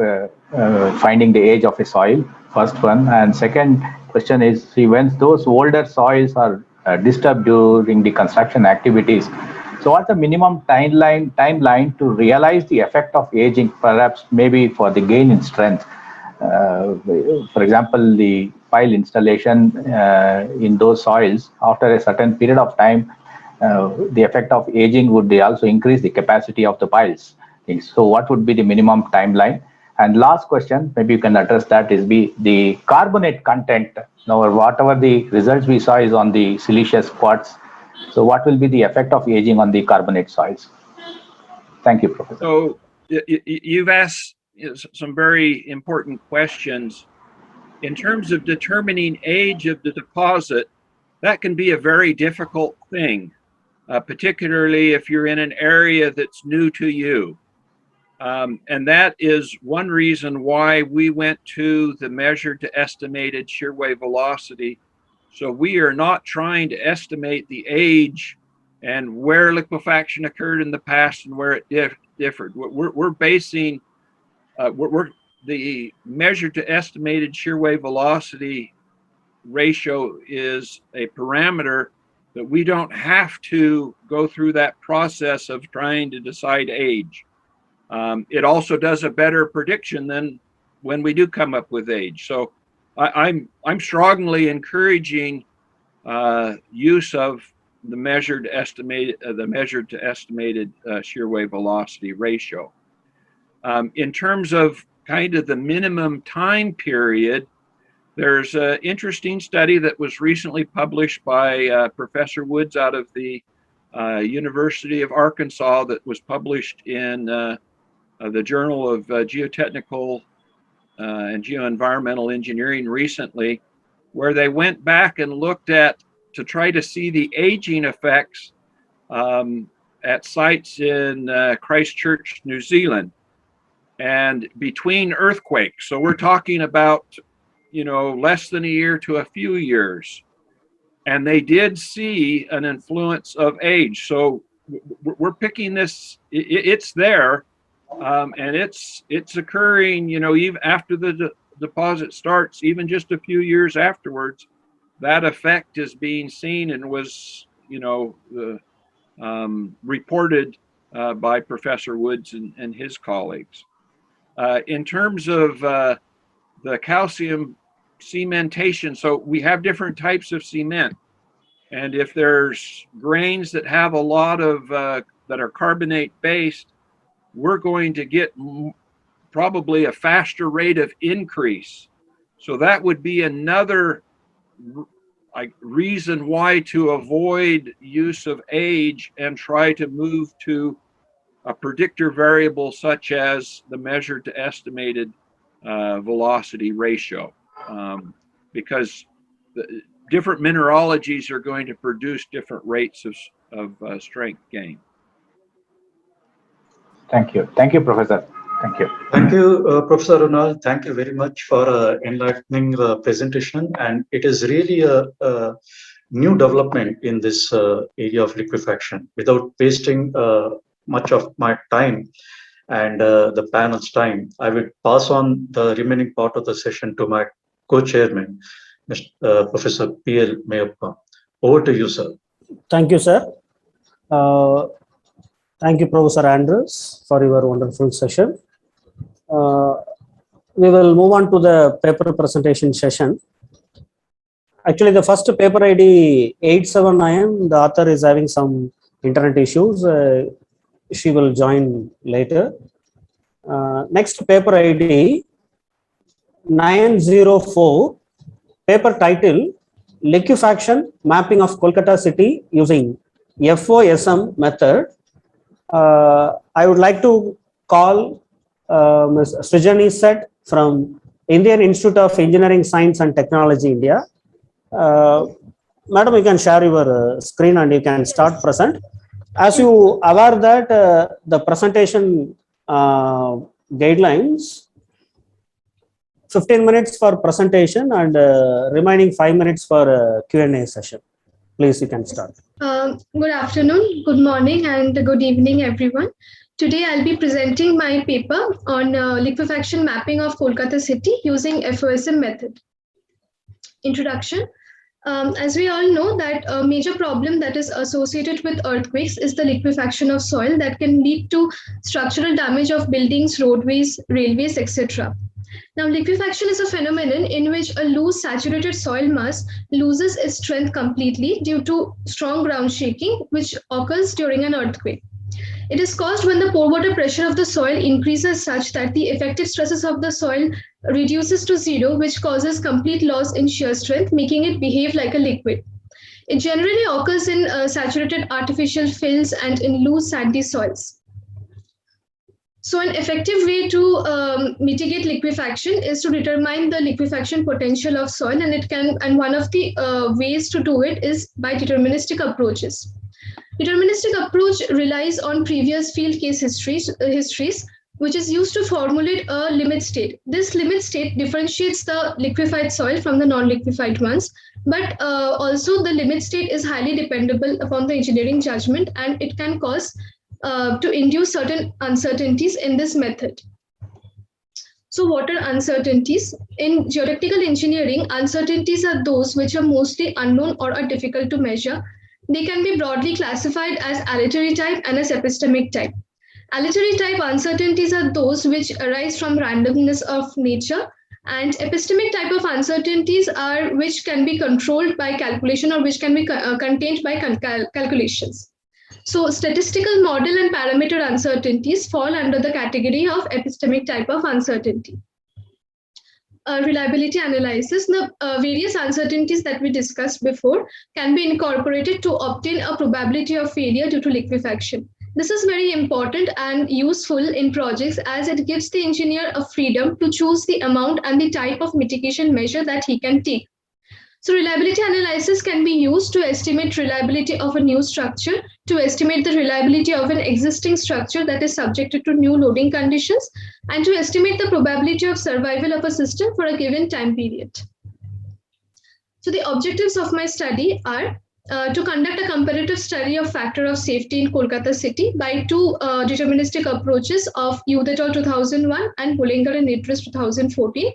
finding the age of a soil? First one. And second question is, see, when those older soils are disturbed during the construction activities, so what's the minimum timeline to realize the effect of aging, perhaps maybe for the gain in strength? For example, the pile installation in those soils, after a certain period of time, the effect of aging would also increase the capacity of the piles. So what would be the minimum timeline? And last question, maybe you can address that, is the carbonate content. Now, whatever the results we saw is on the siliceous quartz. So what will be the effect of aging on the carbonate soils? Thank you, Professor. So you've asked some very important questions. In terms of determining age of the deposit, that can be a very difficult thing, particularly if you're in an area that's new to you. And that is one reason why we went to the measured to estimated shear wave velocity. So we are not trying to estimate the age and where liquefaction occurred in the past and where it differed. We're basing the measured to estimated shear wave velocity ratio is a parameter that we don't have to go through that process of trying to decide age. It also does a better prediction than when we do come up with age. So I'm strongly encouraging use of the measured to estimated shear wave velocity ratio. In terms of kind of the minimum time period, there's an interesting study that was recently published by Professor Woods out of the University of Arkansas that was published in the Journal of Geotechnical and Geoenvironmental Engineering recently, where they went back and looked at to try to see the aging effects at sites in Christchurch, New Zealand, and between earthquakes. So we're talking about, less than a year to a few years. And they did see an influence of age. So we're picking this, it's there, and it's occurring, even after the deposit starts, even just a few years afterwards. That effect is being seen and was, reported by Professor Woods and his colleagues. In terms of the calcium cementation, so we have different types of cement. And if there's grains that have a lot of, that are carbonate based, we're going to get probably a faster rate of increase. So that would be another reason why to avoid use of age and try to move to a predictor variable such as the measured to estimated velocity ratio, because the different mineralogies are going to produce different rates of strength gain. Thank you. Thank you, Professor. Thank you. Thank you, Professor Ronald. Thank you very much for enlightening the presentation. And it is really a new development in this area of liquefaction. Without wasting much of my time and the panel's time, I will pass on the remaining part of the session to my co-chairman, Professor P.L. Mayappa. Over to you, sir. Thank you, sir. Thank you, Professor Andrews, for your wonderful session. We will move on to the paper presentation session. Actually, the first paper ID 879, the author is having some internet issues. She will join later. Next paper ID 904, paper title, Liquefaction Mapping of Kolkata City using FOSM method. I would like to call Ms. Srijani Set from Indian Institute of Engineering, Science and Technology, India. Madam, you can share your screen and you can start present. As you aware that the presentation guidelines, 15 minutes for presentation and remaining 5 minutes for Q&A session. Please, you can start. Good afternoon, good morning, and good evening, everyone. Today, I'll be presenting my paper on liquefaction mapping of Kolkata City using FOSM method. Introduction. As we all know that a major problem that is associated with earthquakes is the liquefaction of soil that can lead to structural damage of buildings, roadways, railways, etc. Now, liquefaction is a phenomenon in which a loose saturated soil mass loses its strength completely due to strong ground shaking, which occurs during an earthquake. It is caused when the pore water pressure of the soil increases such that the effective stresses of the soil reduces to zero, which causes complete loss in shear strength, making it behave like a liquid. It generally occurs in saturated artificial fills and in loose sandy soils. So an effective way to mitigate liquefaction is to determine the liquefaction potential of soil, and one of the ways to do it is by deterministic approaches. Deterministic approach relies on previous field case histories, which is used to formulate a limit state. This limit state differentiates the liquefied soil from the non-liquefied ones, but also the limit state is highly dependable upon the engineering judgment, and it can cause to induce certain uncertainties in this method. So what are uncertainties? In geotechnical engineering, uncertainties are those which are mostly unknown or are difficult to measure. They can be broadly classified as aleatory type and as epistemic type. Aleatory type uncertainties are those which arise from randomness of nature, and epistemic type of uncertainties are which can be controlled by calculation or which can be contained by calculations. So statistical model and parameter uncertainties fall under the category of epistemic type of uncertainty. Reliability analysis, the various uncertainties that we discussed before can be incorporated to obtain a probability of failure due to liquefaction. This is very important and useful in projects as it gives the engineer a freedom to choose the amount and the type of mitigation measure that he can take. So reliability analysis can be used to estimate reliability of a new structure, to estimate the reliability of an existing structure that is subjected to new loading conditions, and to estimate the probability of survival of a system for a given time period. So the objectives of my study are to conduct a comparative study of factor of safety in Kolkata city by two deterministic approaches of Youth et al. 2001 and Bullinger and Idris 2014,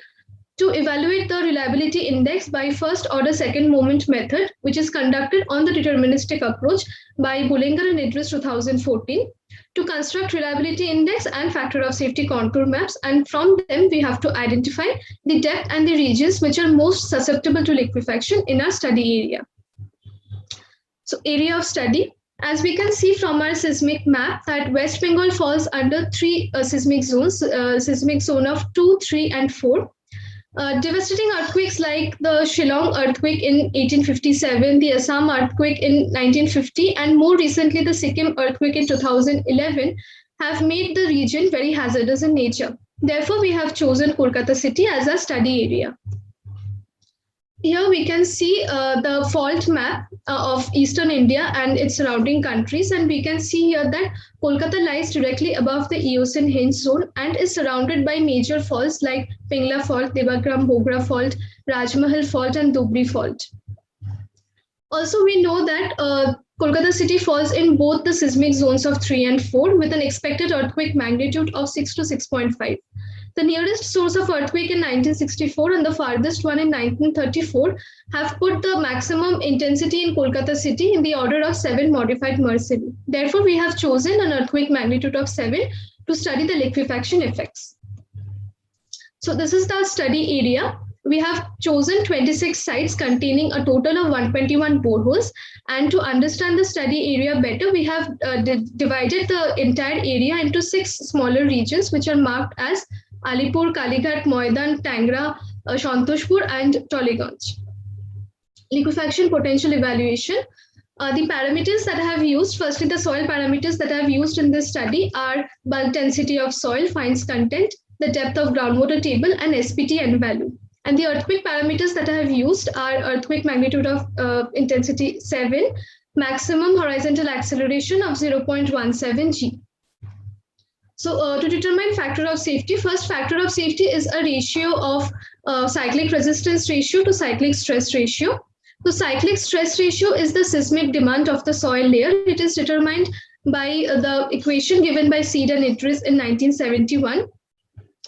to evaluate the reliability index by first order second moment method, which is conducted on the deterministic approach by Bullinger and Idris 2014, to construct reliability index and factor of safety contour maps, and from them we have to identify the depth and the regions which are most susceptible to liquefaction in our study area. So area of study, as we can see from our seismic map, that West Bengal falls under three seismic zones, seismic zone of 2, 3 and 4. Devastating earthquakes like the Shillong earthquake in 1857, the Assam earthquake in 1950, and more recently the Sikkim earthquake in 2011 have made the region very hazardous in nature. Therefore, we have chosen Kolkata city as our study area. Here we can see the fault map of eastern India and its surrounding countries, and we can see here that Kolkata lies directly above the Eocene hinge zone and is surrounded by major faults like Pingla fault, Devagram Bogra fault, Rajmahal fault and Dubri fault. Also, we know that Kolkata city falls in both the seismic zones of 3 and 4 with an expected earthquake magnitude of 6 to 6.5. The nearest source of earthquake in 1964 and the farthest one in 1934 have put the maximum intensity in Kolkata city in the order of 7 modified Mercalli. Therefore, we have chosen an earthquake magnitude of 7 to study the liquefaction effects. So this is the study area. We have chosen 26 sites containing a total of 121 boreholes, and to understand the study area better, we have divided the entire area into 6 smaller regions which are marked as Alipur, Kalighat, Moidan, Tangra, Santoshpur and Toliganj. Liquefaction potential evaluation. The parameters that I have used, firstly the soil parameters that I have used in this study are bulk density of soil, fines content, the depth of groundwater table and SPT N value. And the earthquake parameters that I have used are earthquake magnitude of intensity 7, maximum horizontal acceleration of 0.17 G. So to determine factor of safety, first factor of safety is a ratio of cyclic resistance ratio to cyclic stress ratio. So cyclic stress ratio is the seismic demand of the soil layer. It is determined by the equation given by Seed and Idris in 1971.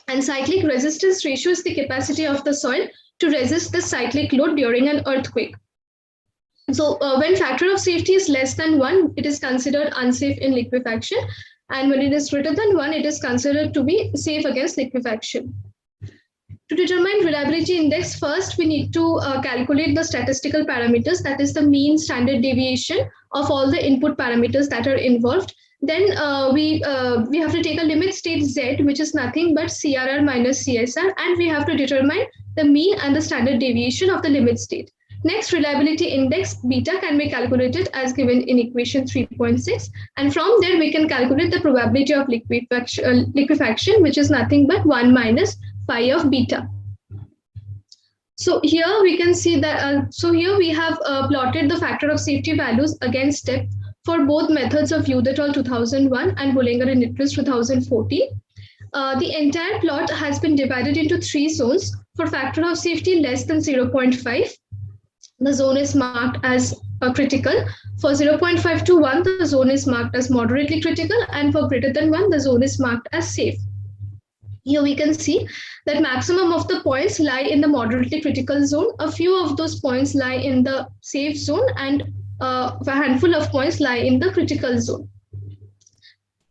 And cyclic resistance ratio is the capacity of the soil to resist the cyclic load during an earthquake. So when factor of safety is less than 1, it is considered unsafe in liquefaction. And when it is greater than 1, it is considered to be safe against liquefaction. To determine reliability index, first we need to calculate the statistical parameters, that is the mean, standard deviation of all the input parameters that are involved. Then we have to take a limit state Z, which is nothing but CRR minus CSR, and we have to determine the mean and the standard deviation of the limit state. Next, reliability index beta can be calculated as given in equation 3.6, and from there we can calculate the probability of liquefaction, which is nothing but 1 minus phi of beta. So here we can see that, here we have plotted the factor of safety values against depth for both methods of Youth et al. 2001 and Bollinger and Idris 2014. The entire plot has been divided into 3 zones. For factor of safety less than 0.5, the zone is marked as critical. For 0.5 to 1, the zone is marked as moderately critical, and for greater than 1, the zone is marked as safe. Here we can see that maximum of the points lie in the moderately critical zone. A few of those points lie in the safe zone, and a handful of points lie in the critical zone.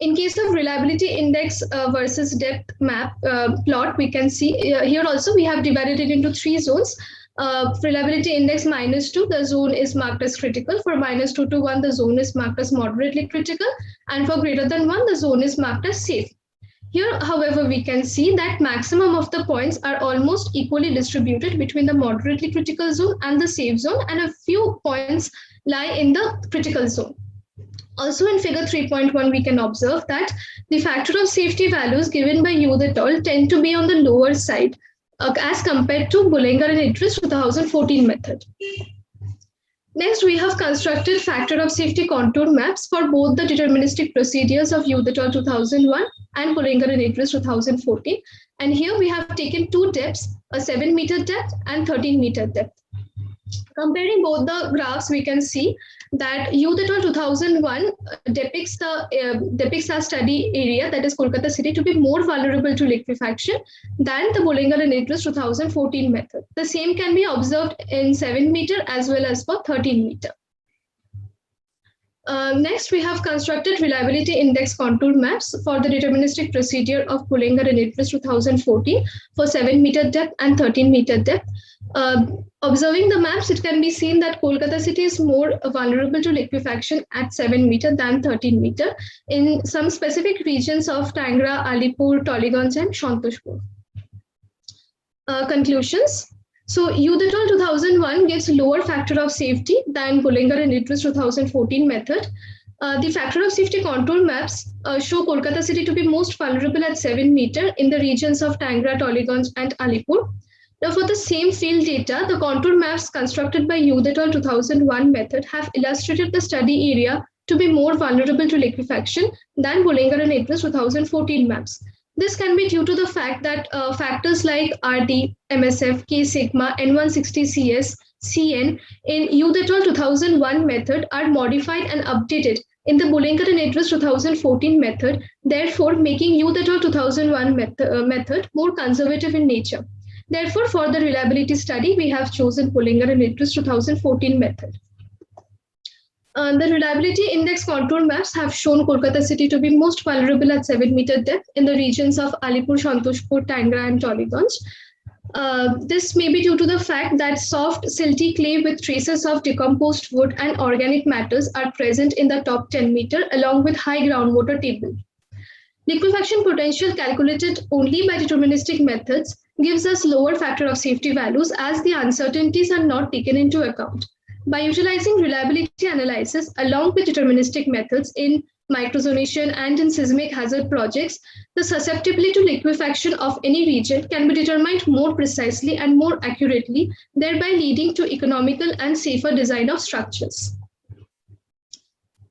In case of reliability index versus depth map plot, we can see here also we have divided it into 3 zones. Reliability index -2, the zone is marked as critical. For -2 to 1, the zone is marked as moderately critical, and for greater than 1, the zone is marked as safe. Here, however, we can see that maximum of the points are almost equally distributed between the moderately critical zone and the safe zone, and a few points lie in the critical zone. Also in figure 3.1, we can observe that the factor of safety values given by Youth et al. Tend to be on the lower side as compared to Bollinger and Idris 2014 method. Next, we have constructed factor of safety contour maps for both the deterministic procedures of Youth et al. 2001 and Bollinger and Idris 2014. And here we have taken 2 depths, a 7-meter depth and 13-meter depth. Comparing both the graphs, we can see that Youth et al. 2001 depicts our study area, that is Kolkata city, to be more vulnerable to liquefaction than the Bollinger and Idris 2014 method. The same can be observed in 7-meter as well as for 13-meter. Next, we have constructed reliability index contour maps for the deterministic procedure of Bollinger and Idris 2014 for 7-meter depth and 13-meter depth. Observing the maps, it can be seen that Kolkata city is more vulnerable to liquefaction at 7-meter than 13-meter in some specific regions of Tangra, Alipur, Tollygunge, and Santoshpur. Conclusions. So Youth et al. 2001 gives lower factor of safety than Bollinger and Idris 2014 method. The factor of safety contour maps show Kolkata city to be most vulnerable at 7-meter in the regions of Tangra, Tollygunge, and Alipur. Now, for the same field data, the contour maps constructed by Youth et al. 2001 method have illustrated the study area to be more vulnerable to liquefaction than Bollinger and Idris 2014 maps. This can be due to the fact that factors like RD, MSF, K sigma, N160CS, CN in Youth et al. 2001 method are modified and updated in the Bollinger and Idris 2014 method, therefore making Youth et al. 2001 method more conservative in nature. Therefore, for the reliability study, we have chosen Bollinger and Idris 2014 method. The reliability index contour maps have shown Kolkata city to be most vulnerable at 7-meter depth in the regions of Alipur, Santoshpur, Tangra, and Tollygunge. This may be due to the fact that soft, silty clay with traces of decomposed wood and organic matters are present in the top 10-meter along with high groundwater table. Liquefaction potential calculated only by deterministic methods gives us lower factor of safety values as the uncertainties are not taken into account. By utilizing reliability analysis along with deterministic methods in microzonation and in seismic hazard projects, the susceptibility to liquefaction of any region can be determined more precisely and more accurately, thereby leading to economical and safer design of structures.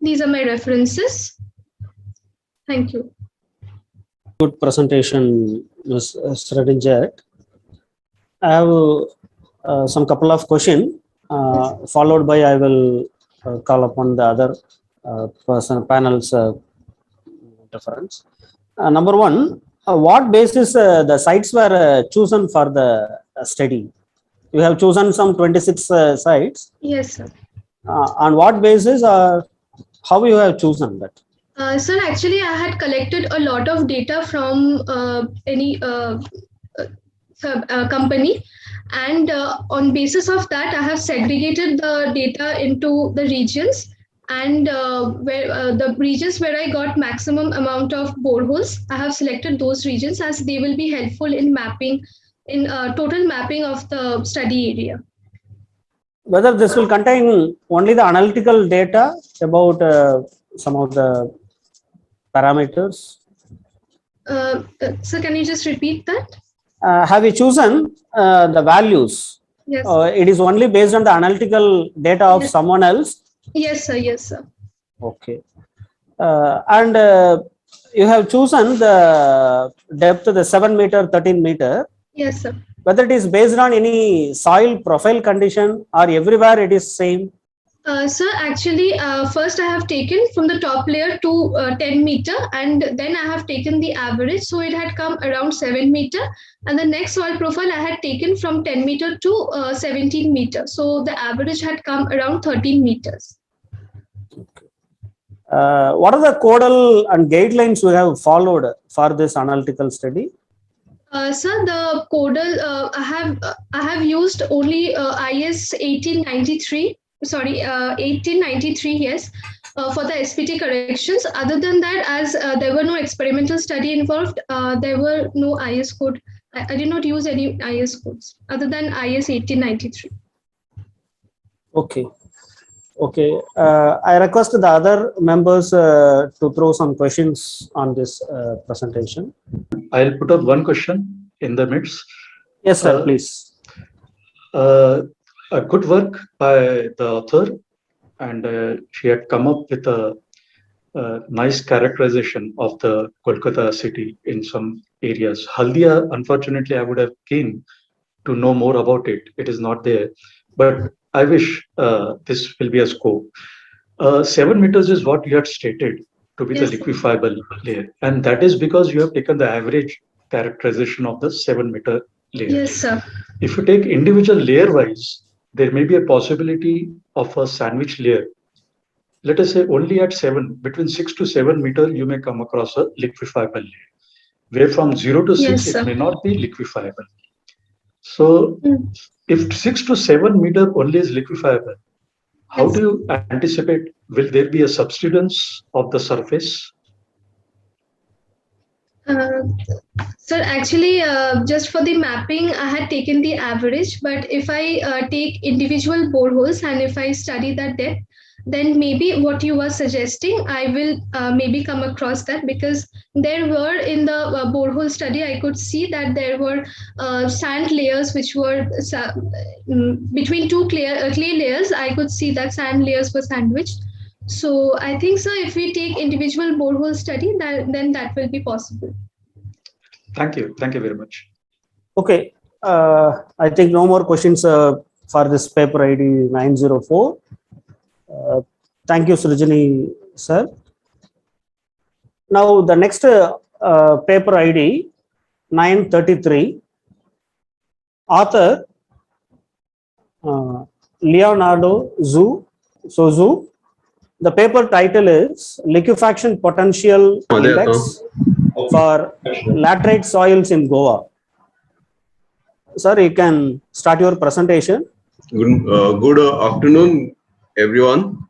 These are my references. Thank you. Good presentation, Ms. Sredinger. I have some couple of questions, followed by I will call upon the other panel's reference. Number one, what basis the sites were chosen for the study? You have chosen some 26 sites. Yes, sir. On what basis or how you have chosen that? Sir, actually, I had collected a lot of data from company, and on basis of that, I have segregated the data into the regions, and the regions where I got maximum amount of boreholes, I have selected those regions as they will be helpful in mapping, in total mapping of the study area. Whether this will contain only the analytical data about some of the parameters. So can you just repeat that? Have you chosen the values? Yes. It is only based on the analytical data of someone else? Yes, sir. Yes, sir. Okay. And you have chosen the depth, the 7 meter, 13 meter. Yes, sir. Whether it is based on any soil profile condition or everywhere it is same? Sir, actually, first I have taken from the top layer to 10 meter, and then I have taken the average. So it had come around 7 meter, and the next soil profile I had taken from 10 meter to 17 meter. So the average had come around 13 meters. What are the codal and guidelines we have followed for this analytical study? Sir, the codal I have used only IS 1893. Sorry, 1893. Yes, for the SPT corrections. Other than that, as there were no experimental study involved, there were no IS code. I did not use any IS codes other than IS 1893. Okay. Okay. I request the other members to throw some questions on this presentation. I'll put up one question in the midst. Yes, sir, please. A good work by the author, and she had come up with a nice characterization of the Kolkata city in some areas. Haldia, unfortunately, I would have keen to know more about it. It is not there, but I wish this will be a scope. 7 meters is what you had stated to be Yes, the liquefiable layer, and that is because you have taken the average characterization of the 7 meter layer. Yes, sir. If you take individual layer wise, there may be a possibility of a sandwich layer. Let us say only at 7, between 6 to 7 meter, you may come across a liquefiable layer, where from 0 to 6, Yes, sir. it may not be liquefiable. So if 6 to 7 meter only is liquefiable, how do you anticipate, will there be a subsidence of the surface? Sir, actually, just for the mapping, I had taken the average. But if I take individual boreholes and if I study that depth, then maybe what you were suggesting, I will maybe come across that, because there were in the borehole study, I could see that there were sand layers which were between two clay layers. I could see that sand layers were sandwiched. So I think, sir, if we take individual borehole study, then that will be possible. Thank you. Thank you very much. Okay. I think no more questions for this paper ID 904. Thank you, Srijani, sir. Now, the next paper ID 933, author Leonardo Zhu. The paper title is Liquefaction Potential Index for Laterite Soils in Goa. Sir, you can start your presentation. Good afternoon, everyone,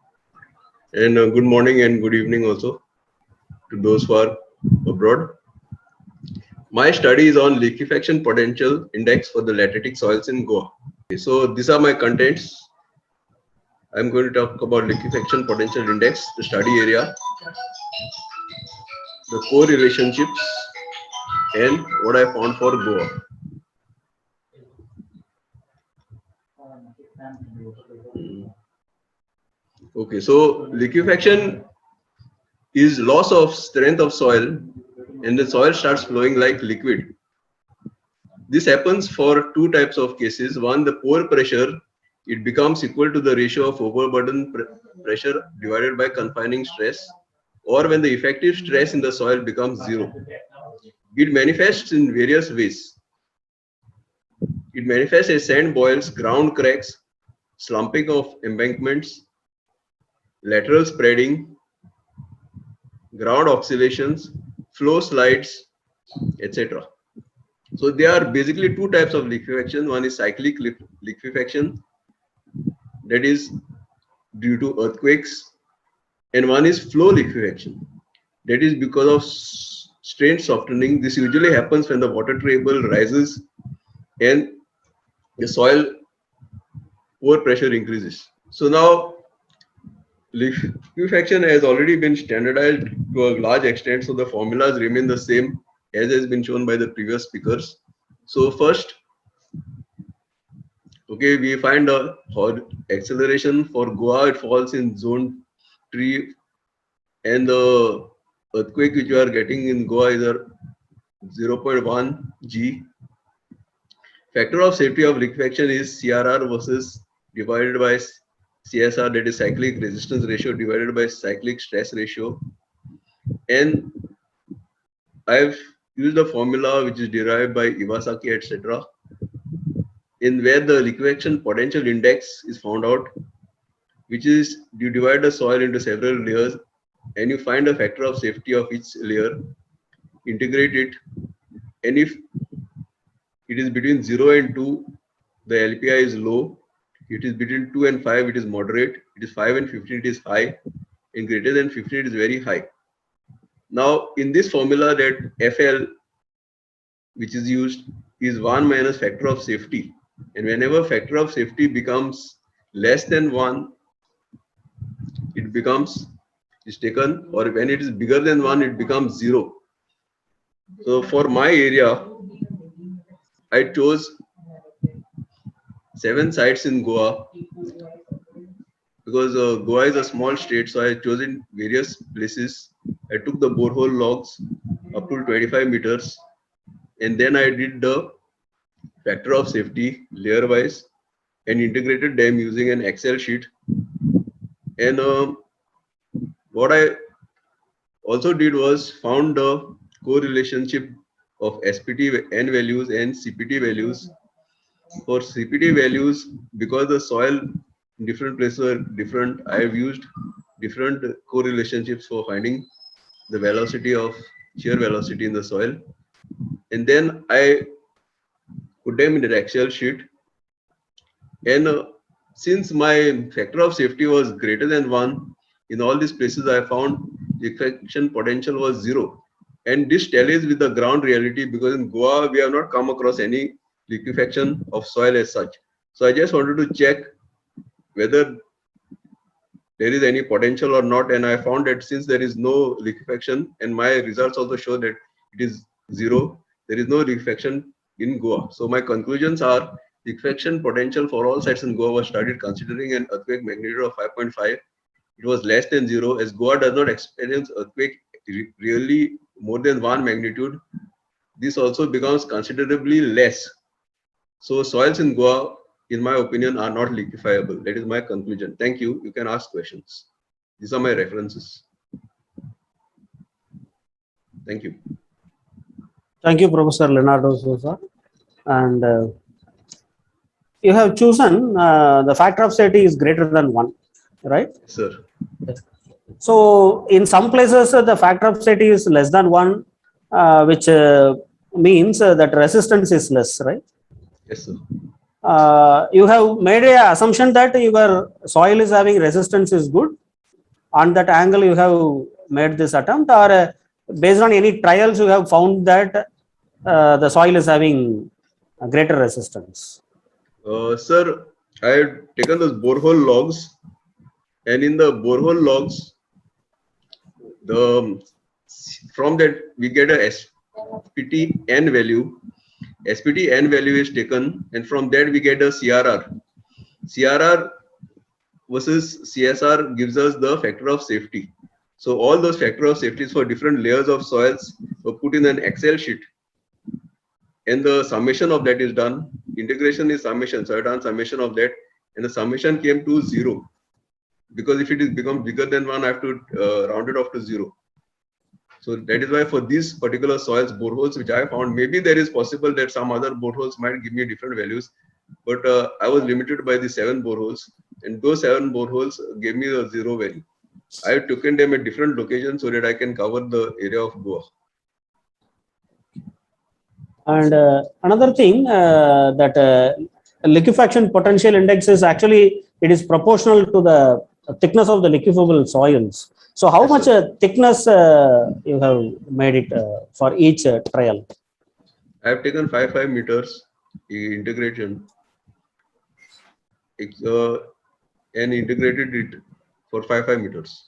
and good morning and good evening also to those who are abroad. My study is on liquefaction potential index for the lateritic soils in Goa. So these are my contents. I'm going to talk about liquefaction potential index, the study area, the core relationships, and what I found for Goa. Okay, so liquefaction is loss of strength of soil and the soil starts flowing like liquid. This happens for two types of cases. One, the pore pressure, it becomes equal to the ratio of overburden pressure divided by confining stress, or when the effective stress in the soil becomes zero. It manifests in various ways. It manifests as sand boils, ground cracks, slumping of embankments, lateral spreading, ground oscillations, flow slides, etc. So there are basically two types of liquefaction. One is cyclic liquefaction, that is due to earthquakes, and one is flow liquefaction, that is because of strange softening. This usually happens when the water table rises and the soil pore pressure increases. So now liquefaction has already been standardized to a large extent, so the formulas remain the same as has been shown by the previous speakers. So first, okay, we find a acceleration for Goa. It falls in zone 3, and the earthquake which you are getting in Goa is a 0.1 G. Factor of safety of liquefaction is CRR versus divided by CSR, that is cyclic resistance ratio divided by cyclic stress ratio. And I've used a formula which is derived by I.I.Sc, etc., in where the liquefaction potential index is found out, which is you divide the soil into several layers and you find a factor of safety of each layer, integrate it, and if it is between 0 and 2, the LPI is low. It is between 2 and 5, it is moderate. It is 5 and 15, it is high. And greater than 15, it is very high. Now, in this formula, that FL, which is used, is 1 minus factor of safety. And whenever factor of safety becomes less than 1, it becomes is taken, or when it is bigger than 1, it becomes 0. So for my area, I chose 7 sites in Goa because Goa is a small state, so I chose in various places. I took the borehole logs up to 25 meters, and then I did the factor of safety layer wise and integrated them using an Excel sheet. And what I also did was found the correlationship of SPT N values and CPT values. For CPT values, because the soil in different places are different, I have used different correlationships for finding the velocity of shear velocity in the soil. And then I put them in the Excel sheet. And since my factor of safety was greater than 1, in all these places I found liquefaction potential was 0. And this tallies with the ground reality, because in Goa we have not come across any liquefaction of soil as such. So I just wanted to check whether there is any potential or not, and I found that since there is no liquefaction, and my results also show that it is 0, there is no liquefaction in Goa. So my conclusions are liquefaction potential for all sites in Goa was studied considering an earthquake magnitude of 5.5. It was less than 0, as Goa does not experience earthquake really more than 1 magnitude. This also becomes considerably less. So soils in Goa, in my opinion, are not liquefiable. That is my conclusion. Thank you. You can ask questions. These are my references. Thank you. Thank you, Professor Leonardo Souza. And you have chosen the factor of safety is greater than 1, right? Sir. So in some places, the factor of safety is less than 1, which means that resistance is less, right? Yes, sir. You have made an assumption that your soil is having resistance is good. On that angle, you have made this attempt, or based on any trials, you have found that the soil is having a greater resistance. Sir, I had taken those borehole logs, and in the borehole logs, from that we get a SPT N value. SPT N value is taken, and from that we get a CRR. CRR versus CSR gives us the factor of safety. So all those factor of safeties for different layers of soils were put in an Excel sheet, and the summation of that is done. Integration is summation, so I done summation of that, and the summation came to 0, because if it is become bigger than 1, I have to round it off to 0. So that is why for these particular soils boreholes which I found, maybe there is possible that some other boreholes might give me different values, but I was limited by the 7 boreholes, and those 7 boreholes gave me the 0 value. I have taken them at different locations so that I can cover the area of Goa. And another thing that liquefaction potential index is actually, it is proportional to the thickness of the liquefiable soils. So how Yes, much sir. thickness you have made it for each trial? I have taken 5 meters integration and integrated it for 5 meters.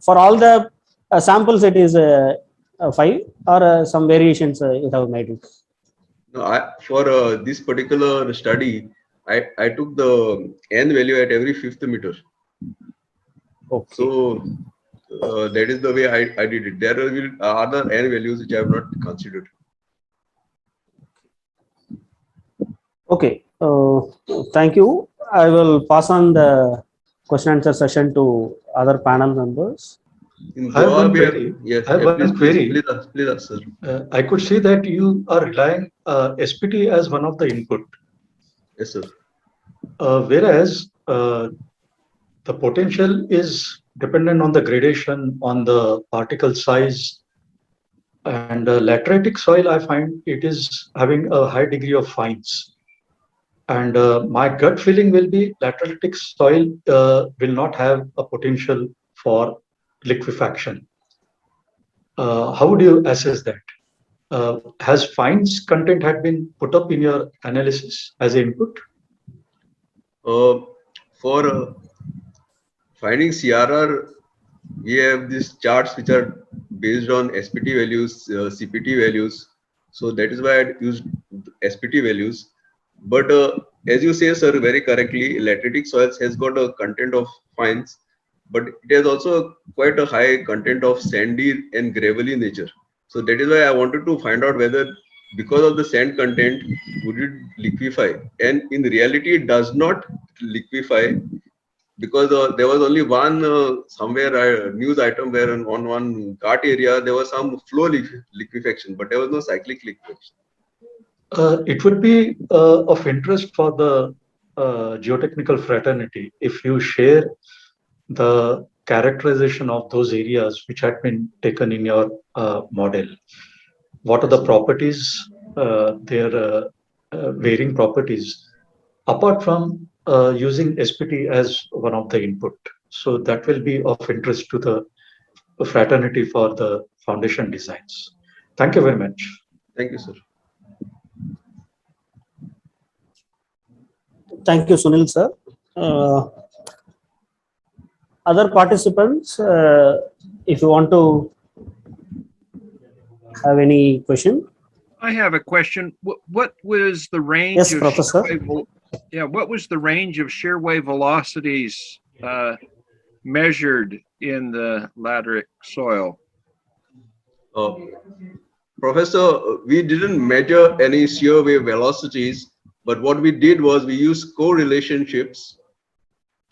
For all the samples, it is 5 or some variations you have made it? No, for this particular study, I took the n value at every 5th meter. Okay. So that is the way I did it. There will other n values which I have not considered. Okay. Thank you. I will pass on the question answer session to other panel members. In I have Goa, one we have, query. yes, I have one query. please ask, sir. I could see that you are relying SPT as one of the input, Yes, sir. whereas the potential is dependent on the gradation, on the particle size, and lateritic soil. I find it is having a high degree of fines. And my gut feeling will be lateritic soil will not have a potential for liquefaction. How would you assess that? Has fines content had been put up in your analysis as input? For finding CRR, we have these charts which are based on SPT values, CPT values. So that is why I used SPT values. But as you say, sir, very correctly, lateritic soils has got a content of fines, but it has also quite a high content of sandy and gravelly nature. So that is why I wanted to find out whether because of the sand content, would it liquefy? And in reality, it does not liquefy because there was only one somewhere news item where on one cart area there was some flow liquefaction, but there was no cyclic liquefaction. It would be of interest for the geotechnical fraternity if you share the characterization of those areas which had been taken in your model. What are the properties, their varying properties, apart from using SPT as one of the input. So that will be of interest to the fraternity for the foundation designs. Thank you very much. Thank you, sir. Thank you, Sunil sir. Other participants, if you want to have any question. I have a question. What was the range Yes, of Professor. what was the range of shear wave velocities measured in the lateritic soil? Professor, we didn't measure any shear wave velocities, but what we did was we used correlationships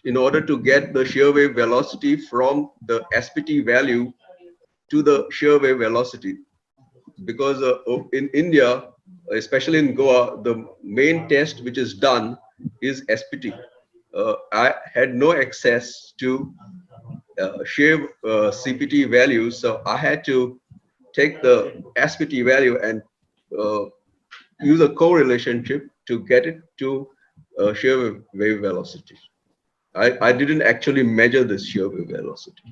in order to get the shear wave velocity from the SPT value to the shear wave velocity. Because in India, especially in Goa, the main test which is done is SPT. I had no access to shear CPT values, so I had to take the SPT value and use a correlationship to get it to shear wave velocity. I didn't actually measure the shear wave velocity.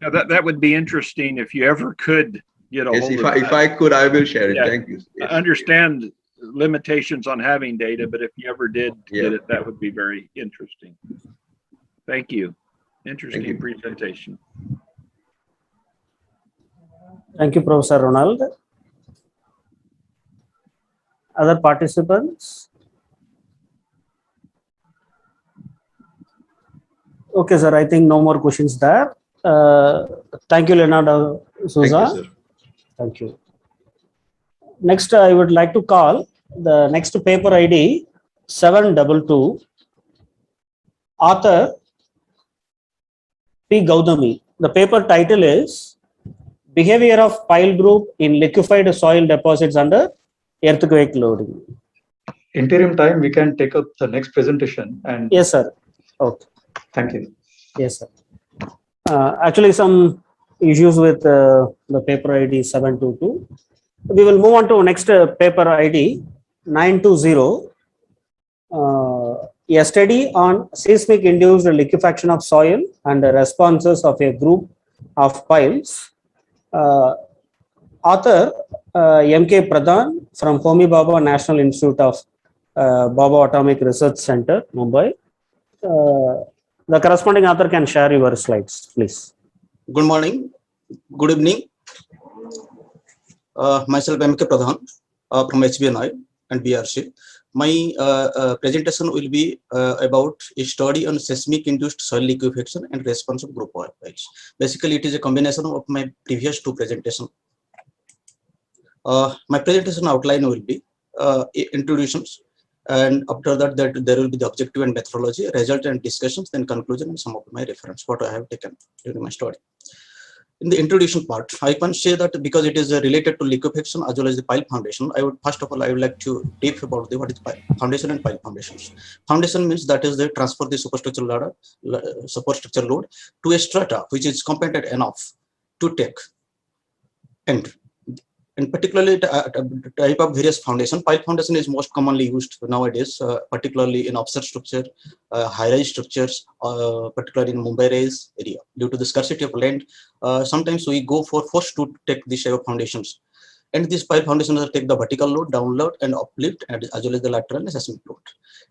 Now that would be interesting if you ever could get a Yes, hold if of I, that. if I could, I will share it. Yeah. Thank you. Yes. I understand limitations on having data, but if you ever did Yeah. get it, that would be very interesting. Thank you. Interesting Thank you. presentation. Thank you, Professor Ronald. Other participants? Okay, sir. I think no more questions there. Thank you, Leonardo Souza. Thank you, sir. Thank you. Next, I would like to call the next paper ID 722. Author P. Gautami. The paper title is Behavior of Pile Group in Liquefied Soil Deposits Under Earthquake Loading. Interim time, we can take up the next presentation. And Yes, sir. Okay. thank you. Yes, sir. Actually, some issues with the paper ID 722. We will move on to next paper ID 920. A study on seismic induced liquefaction of soil and the responses of a group of piles. Author M.K. Pradhan from Homi Bhabha National Institute of Bhabha Atomic Research Center, Mumbai. The corresponding author can share your slides, please. Good morning, good evening. Myself M.K. Pradhan from HBNI and BRC. My presentation will be about a study on seismic induced soil liquefaction and response of group oil piles. Basically, it is a combination of my previous two presentations. My presentation outline will be introductions, and after that, there will be the objective and methodology, result and discussions, then conclusion and some of my reference, what I have taken during my study. In the introduction part, I can say that because it is related to liquefaction as well as the pile foundation, I would first of all, I would like to brief about what is pile foundation and pile foundations. Foundation means that is the transfer the superstructure load to a strata which is competent enough to take and particularly type of various foundation. Pile foundation is most commonly used nowadays, particularly in offset structure, high-rise structures, particularly in Mumbai rise area. Due to the scarcity of land, sometimes we go for forced to take this type of foundations. And these pile foundations take the vertical load, down load, and uplift, and as well as the lateral and seismic load.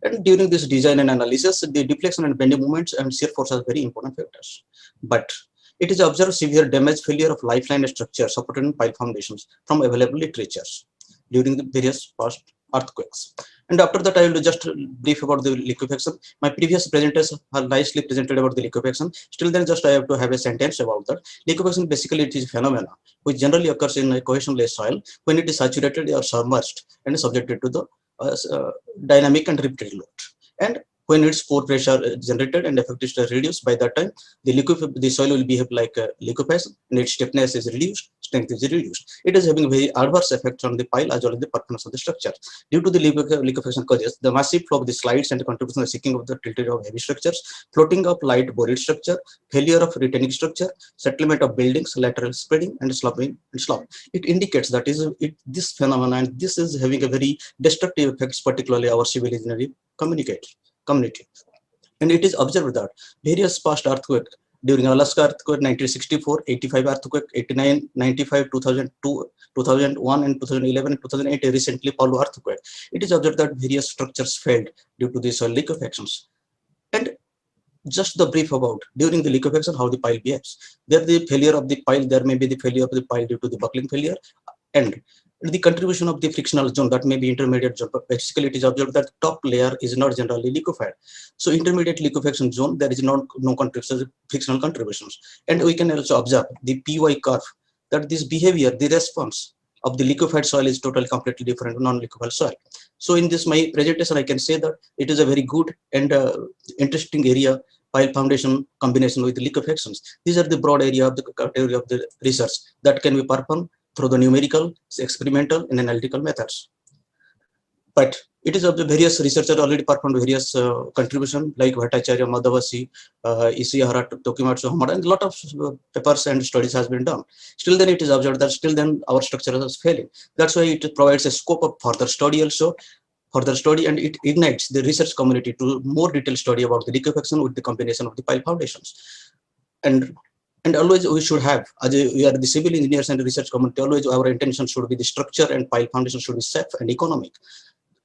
And during this design and analysis, the deflection and bending moments and shear force are very important factors. But it is observed severe damage failure of lifeline structures supported in pile foundations from available literatures during the various past earthquakes. And after that, I will just brief about the liquefaction. My previous presenters have nicely presented about the liquefaction. Still then just I have to have a sentence about that. Liquefaction basically it is a phenomena which generally occurs in a cohesion-less soil when it is saturated or submerged and is subjected to the dynamic and repeated load. And when its pore pressure generated and effective stress reduced, by that time the soil will behave like a liquefaction and its stiffness is reduced, strength is reduced. It is having very adverse effects on the pile as well as the performance of the structure. Due to the liquefaction causes, the massive flow of the slides and the contribution of the sinking of the tilted of heavy structures, floating of light buried structure, failure of retaining structure, settlement of buildings, lateral spreading and sloping and slop. It indicates that this phenomenon and this is having a very destructive effects, particularly our civil engineering community. And it is observed that various past earthquakes during Alaska earthquake 1964, 85 earthquake, 89, 95, 2002, 2001 and 2011 and 2008 recently Palu earthquake. It is observed that various structures failed due to these liquefactions. And just the brief about during the liquefaction how the pile behaves. There the failure of the pile, there may be the failure of the pile due to the buckling failure, and the contribution of the frictional zone that may be intermediate zone. Basically, it is observed that top layer is not generally liquefied. So intermediate liquefaction zone, there is no frictional contributions. And we can also observe the PY curve that this behavior, the response of the liquefied soil is totally completely different from non-liquefied soil. So in this my presentation, I can say that it is a very good and interesting area, pile foundation combination with liquefactions. These are the broad area of the category of the research that can be performed through the numerical, experimental, and analytical methods. But it is of the various researchers already performed various contributions like Bhattacharya, Madhavasi, Ishihara, Tokimatsu, Hamada, and a lot of papers and studies has been done. Still then it is observed that still then our structure is failing. That's why it provides a scope of further study also, and it ignites the research community to more detailed study about the liquefaction with the combination of the pile foundations. And always we should have, as we are the civil engineers and research community, always our intention should be the structure and pile foundation should be safe and economic.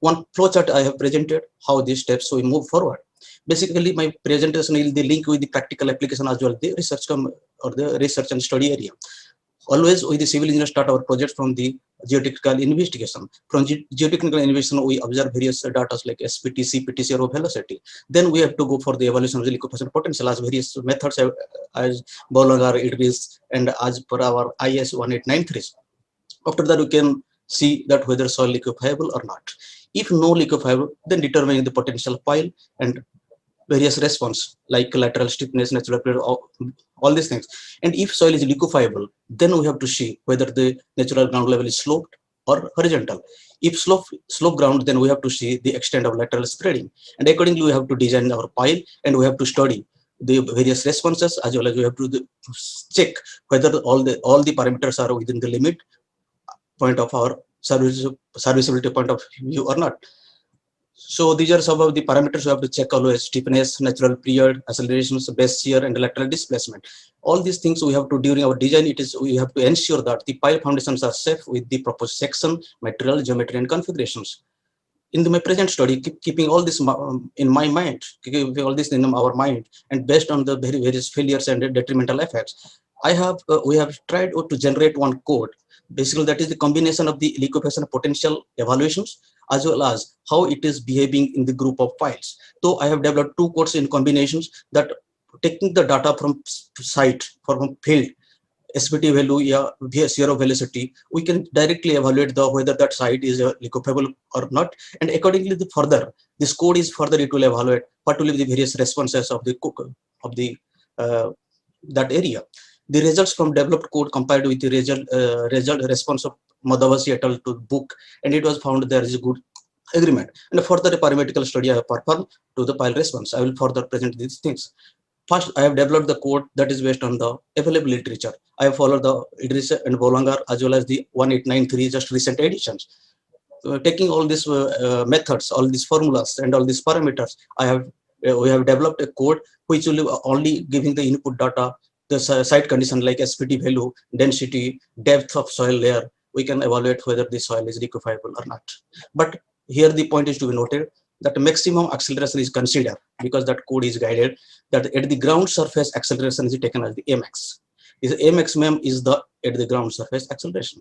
One flowchart I have presented how these steps we move forward. Basically, my presentation will be linked with the practical application as well, the research or the research and study area. Always with the civil engineers start our project from the geotechnical investigation. From geotechnical investigation, we observe various data like SPT, CPT, or velocity. Then we have to go for the evaluation of the liquefaction potential as various methods as Bollinger, Idris, and as per our IS 1893. After that, we can see that whether soil liquefiable or not. If no liquefiable, then determining the potential pile and various response like lateral stiffness, natural pressure, all these things. And if soil is liquefiable, then we have to see whether the natural ground level is sloped or horizontal. If slope ground, then we have to see the extent of lateral spreading. And accordingly, we have to design our pile and we have to study the various responses as well as we have to check whether all the parameters are within the limit point of our serviceability point of view or not. So these are some of the parameters we have to check always: stiffness, natural period, accelerations, base shear, and lateral displacement. All these things we have to, during our design, we have to ensure that the pile foundations are safe with the proposed section, material, geometry, and configurations. In my present study, keeping all this in my mind, keeping all this in our mind, and based on the various failures and detrimental effects, we have tried to generate one code. Basically, that is the combination of the liquefaction potential evaluations as well as how it is behaving in the group of piles. So I have developed two codes in combinations that, taking the data from site, from field, SPT value, zero velocity, we can directly evaluate whether that site is liquefiable or not, and accordingly this code is further, it will evaluate what will be the various responses of the that area. The results from developed code compared with the result response of Madhavasi et al. To book, and it was found there is a good agreement. And further a parametrical study I have performed to the pile response. I will further present these things. First, I have developed the code that is based on the available literature. I have followed the Idris and Bolongar as well as the 1893 just recent editions. Taking all these methods, all these formulas, and all these parameters, we have developed a code which will only giving the input data, the site condition like SPT value, density, depth of soil layer. We can evaluate whether the soil is liquefiable or not. But here the point is to be noted that maximum acceleration is considered, because that code is guided that at the ground surface acceleration is taken as the Amax. Maximum is the at the ground surface acceleration.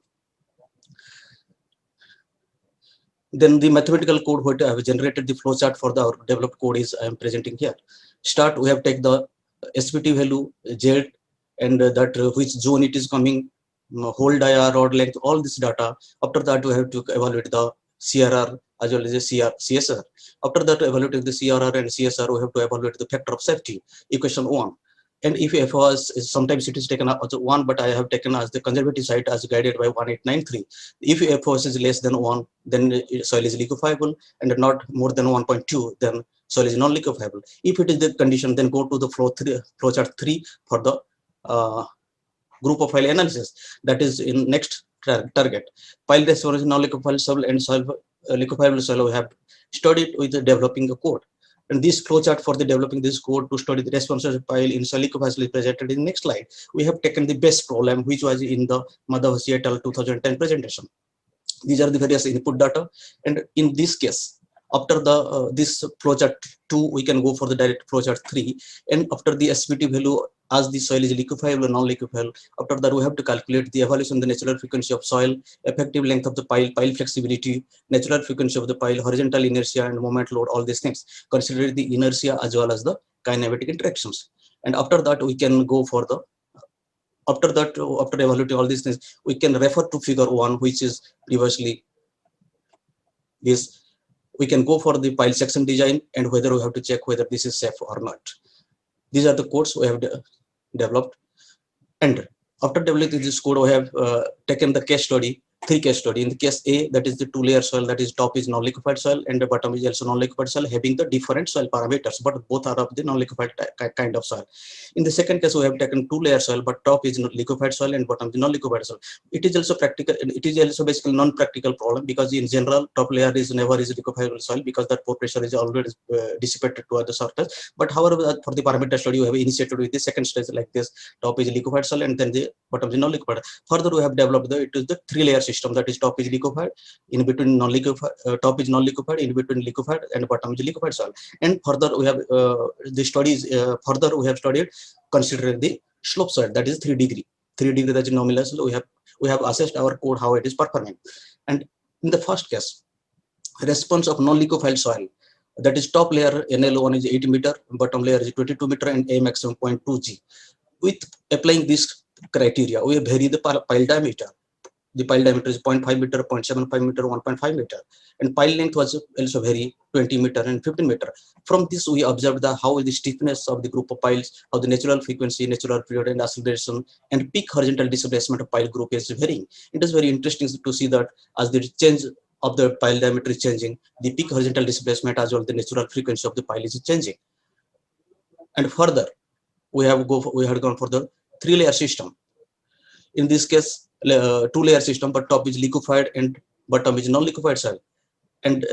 Then the mathematical code what I have generated the flowchart for the developed code is I am presenting here. Start, we have take the SPT value, Z, and that which zone it is coming, whole dia, rod length, all this data. After that, we have to evaluate the CRR as well as the CSR. After that, evaluating the CRR and CSR, we have to evaluate the factor of safety, equation 1. And if FOS, sometimes it is taken as 1, but I have taken as the conservative site as guided by 1893. If FOS is less than 1, then soil is liquefiable, and not more than 1.2, then soil is non-liquefiable. If it is the condition, then go to the flowchart 3 for the group of pile analysis. That is in next target. Pile response, non-liquefiable soil and soil liquefiable soil we have studied with developing a code. And this flowchart for the developing this code to study the responses of pile in soil liquefaction is presented in the next slide. We have taken the best problem which was in the Madhavasi et al. 2010 presentation. These are the various input data, and in this case, after the this flowchart 2, we can go for the direct flowchart 3, and after the SPT value as the soil is liquefiable or non-liquefiable, after that we have to calculate the evaluation of the natural frequency of soil, effective length of the pile flexibility, natural frequency of the pile, horizontal inertia and moment load, all these things, consider the inertia as well as the kinematic interactions. And after that we can go for the after evaluating all these things, we can refer to figure 1, which is previously this. We can go for the pile section design and whether we have to check whether this is safe or not. These are the codes we have developed. And after developing this code, we have taken the case study, 3 case study. In the case A, that is the 2-layer soil, that is top is non-liquefied soil and the bottom is also non-liquefied soil, having the different soil parameters, but both are of the non-liquefied kind of soil. In the second case, we have taken 2-layer soil, but top is liquefied soil and bottom is non-liquefied soil. It is also practical, and it is also basically non-practical problem, because in general, top layer is never is liquefiable soil, because that pore pressure is already dissipated to the surface. But however, for the parameter study, we have initiated with the second stage like this: top is liquefied soil and then the bottom is non-liquefied. Further, we have developed it is the 3-layer system, that is top is liquefied, in between non-liquefied, top is non-liquefied, in between liquefied, and bottom is liquefied soil. And further, we have the studies. Further, we have studied considering the slope soil, that is 3 degree. 3 degree, that is nominal. So we have assessed our code how it is performing. And in the first case, response of non-liquefied soil, that is top layer NL1 is 80 meter, bottom layer is 22 meter, and A maximum 0.2 G. With applying this criteria, we vary the pile diameter. The pile diameter is 0.5 meter, 0.75 meter, 1.5 meter, and pile length was also vary 20 meter and 15 meter. From this, we observed how the stiffness of the group of piles, how the natural frequency, natural period, and acceleration, and peak horizontal displacement of pile group is varying. It is very interesting to see that as the change of the pile diameter is changing, the peak horizontal displacement as well the natural frequency of the pile is changing. And further, we had gone for the 3-layer system. In this case, two-layer system, but top is liquefied and bottom is non-liquefied soil. And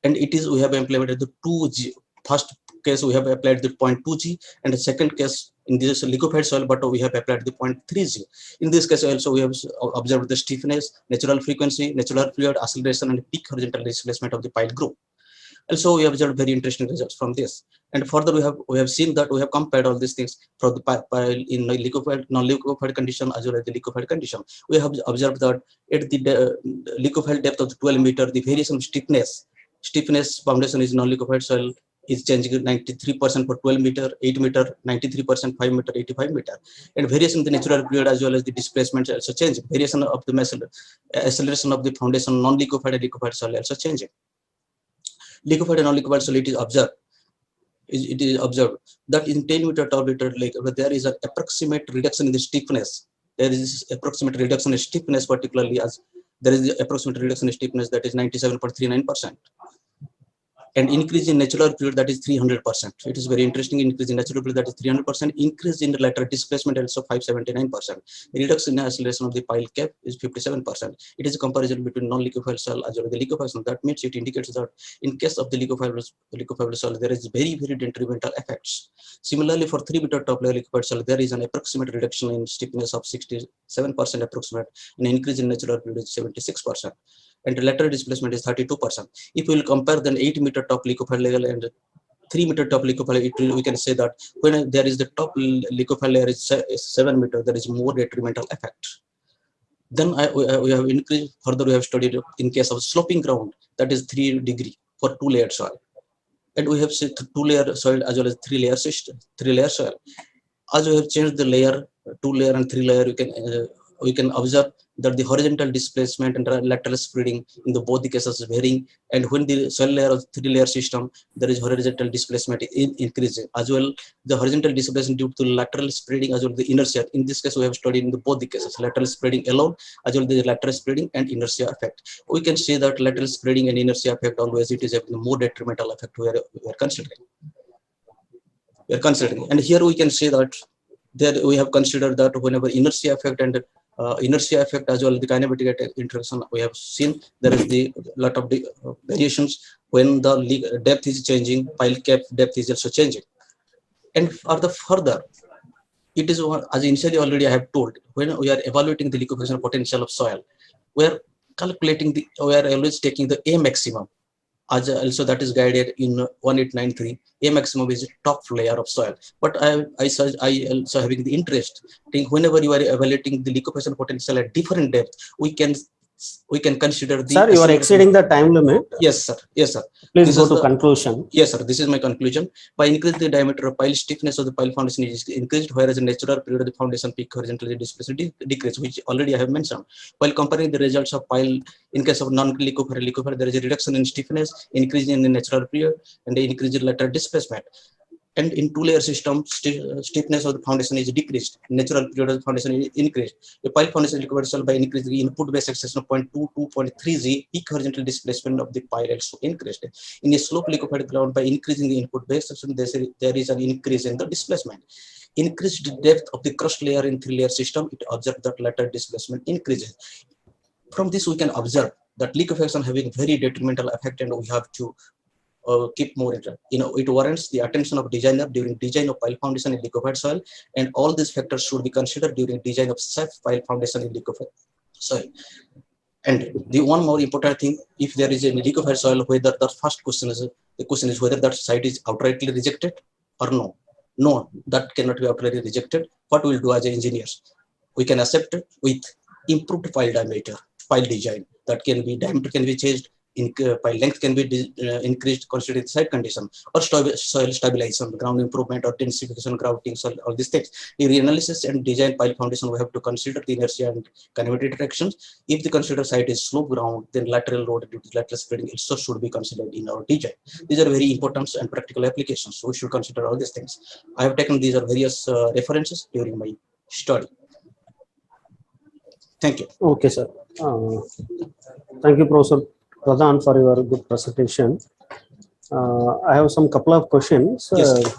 it is, we have implemented the 2G. First case we have applied the 0.2G, and the second case in this liquefied soil, but we have applied the 0.3G. In this case also we have observed the stiffness, natural frequency, natural fluid acceleration, and peak horizontal displacement of the pile group. Also we have observed very interesting results from this. And further we have seen that we have compared all these things for the pile in liquefied, non-liquefied condition as well as the liquefied condition. We have observed that at the liquefied depth of the 12 meter, the variation of stiffness foundation is non-liquefied soil is changing 93% for 12 meter, 8 meter, 93%, 5 meter, 85 meter. And variation in the natural fluid as well as the displacement also changing. Variation of the acceleration of the foundation, non-liquefied and liquefied soil also changing. Liquefied and non-liquefied soil, it is observed that in 10 meter, 12 meter lake, there is an approximate reduction in the stiffness. There is approximate reduction in stiffness, particularly as there is the approximate reduction in stiffness that is 97.39%. And increase in natural fluid, that is 300%. It is very interesting. Increase in natural fluid, that is 300%. Increase in the lateral displacement, also 579%. Reduction in acceleration of the pile cap is 57%. It is a comparison between non-liquefied soil as well as the liquefied soil. That means it indicates that in case of the liquefied soil, there is very, very detrimental effects. Similarly, for 3 meter top layer liquefied soil, there is an approximate reduction in stiffness of 67% approximate, and increase in natural fluid is 76%. And the lateral displacement is 32%. If we will compare then 8 meter top liquefied layer and 3 meter top liquefied, we can say that when there is the top liquefied layer is 7 meter, there is more detrimental effect. Then we have increased further. We have studied in case of sloping ground, that is 3 degree for 2 layered soil, and we have said 2 layer soil as well as 3 layer system, 3 layer soil. As we have changed the layer, 2 layer and 3 layer, we can observe that the horizontal displacement and lateral spreading in the both the cases is varying. And when the soil layer of 3 layer system, there is horizontal displacement increasing as well. The horizontal displacement due to lateral spreading as well the inertia. In this case, we have studied in the both the cases, lateral spreading alone as well the lateral spreading and inertia effect. We can say that lateral spreading and inertia effect always it is a more detrimental effect we are considering. And here we can say that there we have considered that whenever inertia effect and inertia effect as well as the kinematic interaction, we have seen there is the lot of variations when the depth is changing, pile cap depth is also changing. And further, it is as initially already I have told, when we are evaluating the liquefaction potential of soil, we are calculating we are always taking the A maximum. As also that is guided in 1893, A maximum is top layer of soil. But I also having the interest, whenever you are evaluating the liquefaction potential at different depth, we can consider the. Sir, you are exceeding the time limit. Yes, sir. Yes, sir. Please go to conclusion. Yes, sir. This is my conclusion. By increasing the diameter of pile, stiffness of the pile foundation is increased, whereas the natural period of the foundation peak horizontally displacement decrease, which already I have mentioned. While comparing the results of pile in case of non-liquefied, there is a reduction in stiffness, increase in the natural period, and the increase in lateral displacement. And in 2 layer system, stiffness of the foundation is decreased, natural period of the foundation is increased. The pile foundation liquefied soil by increasing the input base acceleration of 0.22.3G, peak horizontal displacement of the pile also increased. In a slope liquefied ground, by increasing the input base acceleration, there is an increase in the displacement. Increased depth of the crust layer in 3 layer system, it observed that lateral displacement increases. From this, we can observe that liquefaction having very detrimental effect, and we have to keep more interest. It warrants the attention of designer during design of pile foundation in liquefied soil, and all these factors should be considered during design of safe pile foundation in liquefied soil. And the one more important thing, if there is a liquefied soil, whether the first question is whether that site is outrightly rejected or no. No, that cannot be outrightly rejected. What we will do as engineers, we can accept it with improved pile diameter, pile design. That can be diameter can be changed. Pile length can be increased considering the site condition, or soil stabilization, ground improvement, or densification, grouting, soil, all these things. During analysis and design pile foundation, we have to consider the inertia and kinematic interactions. If the considered site is slope ground, then lateral load due to lateral spreading also should be considered in our design. These are very important and practical applications, so we should consider all these things. I have taken these are various references during my study. Thank you. Okay, sir. Thank you, Professor Pradhan, for your good presentation. I have some couple of questions. Yes.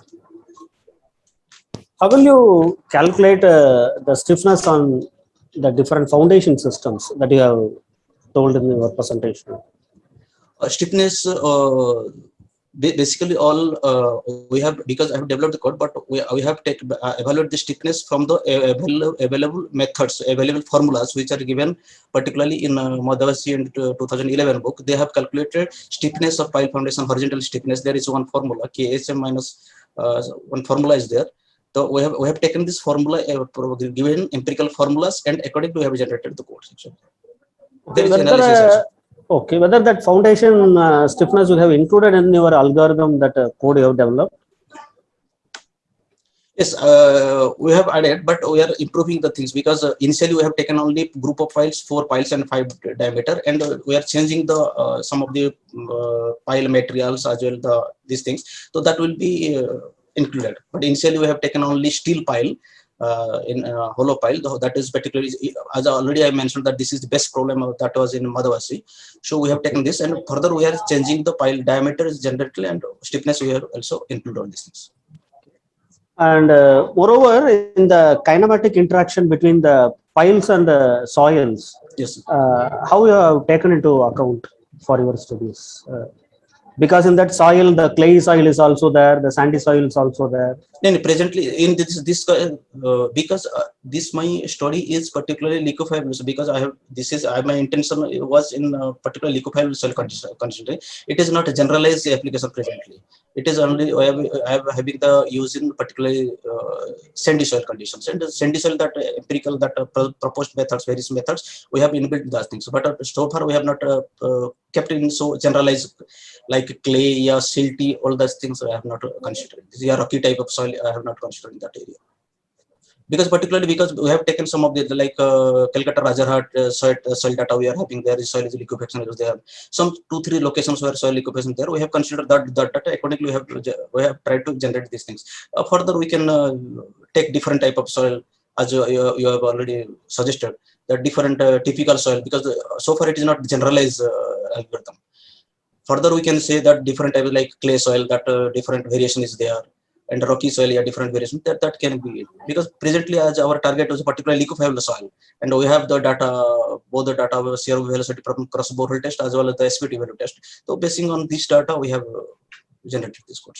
How will you calculate the stiffness on the different foundation systems that you have told in your presentation? Stiffness, basically all we have, because I have developed the code, but we have evaluate the stiffness from the available methods, available formulas which are given, particularly in Madhavasi and 2011 book. They have calculated stiffness of pile foundation, horizontal stiffness. There is one formula, KSM minus one formula is there. So we have taken this formula, given empirical formulas, and accordingly we have generated the code section. There is analysis also. Okay, whether that foundation stiffness you have included in your algorithm, that code you have developed? Yes, we have added, but we are improving the things, because initially we have taken only group of piles, 4 piles and 5 diameter, and we are changing the some of the pile materials as well, these things. So that will be included. But initially we have taken only steel pile. In hollow pile, that is particularly, as already I mentioned, that this is the best problem that was in Madhavasi. So we have taken this, and further we are changing the pile diameter is generally, and stiffness we have also included all these things. And moreover, in the kinematic interaction between the piles and the soils, yes, how you have taken into account for your studies? Because in that soil, the clay soil is also there, the sandy soil is also there. Then presently in this because this my study is particularly liquefiable, because I have my intention was in particular liquefiable soil condition. It is not a generalized application presently. It is only I am having the use in particularly sandy soil conditions, and the sandy soil, that empirical, that proposed methods, various methods, we have inbuilt those things. But so far we have not kept in so generalized, like clay or silty, all those things I have not considered. These are rocky type of soil I have not considered in that area. Because particularly because we have taken some of the like Calcutta Rajarhat soil data we are having there, is soil is liquefaction, they have some 2-3 locations where soil liquefaction there. We have considered that data accordingly. We have tried to generate these things. Further we can take different type of soil, as you have already suggested, that different typical soil, because so far it is not generalized algorithm. Further we can say that different types like clay soil, that different variation is there, and rocky soil, yeah, different variation, that can be, because presently as our target was particularly liquefiable soil, and we have the data, both the data of shear velocity from cross borehole test as well as the SPT value test. So basing on this data we have generated this code.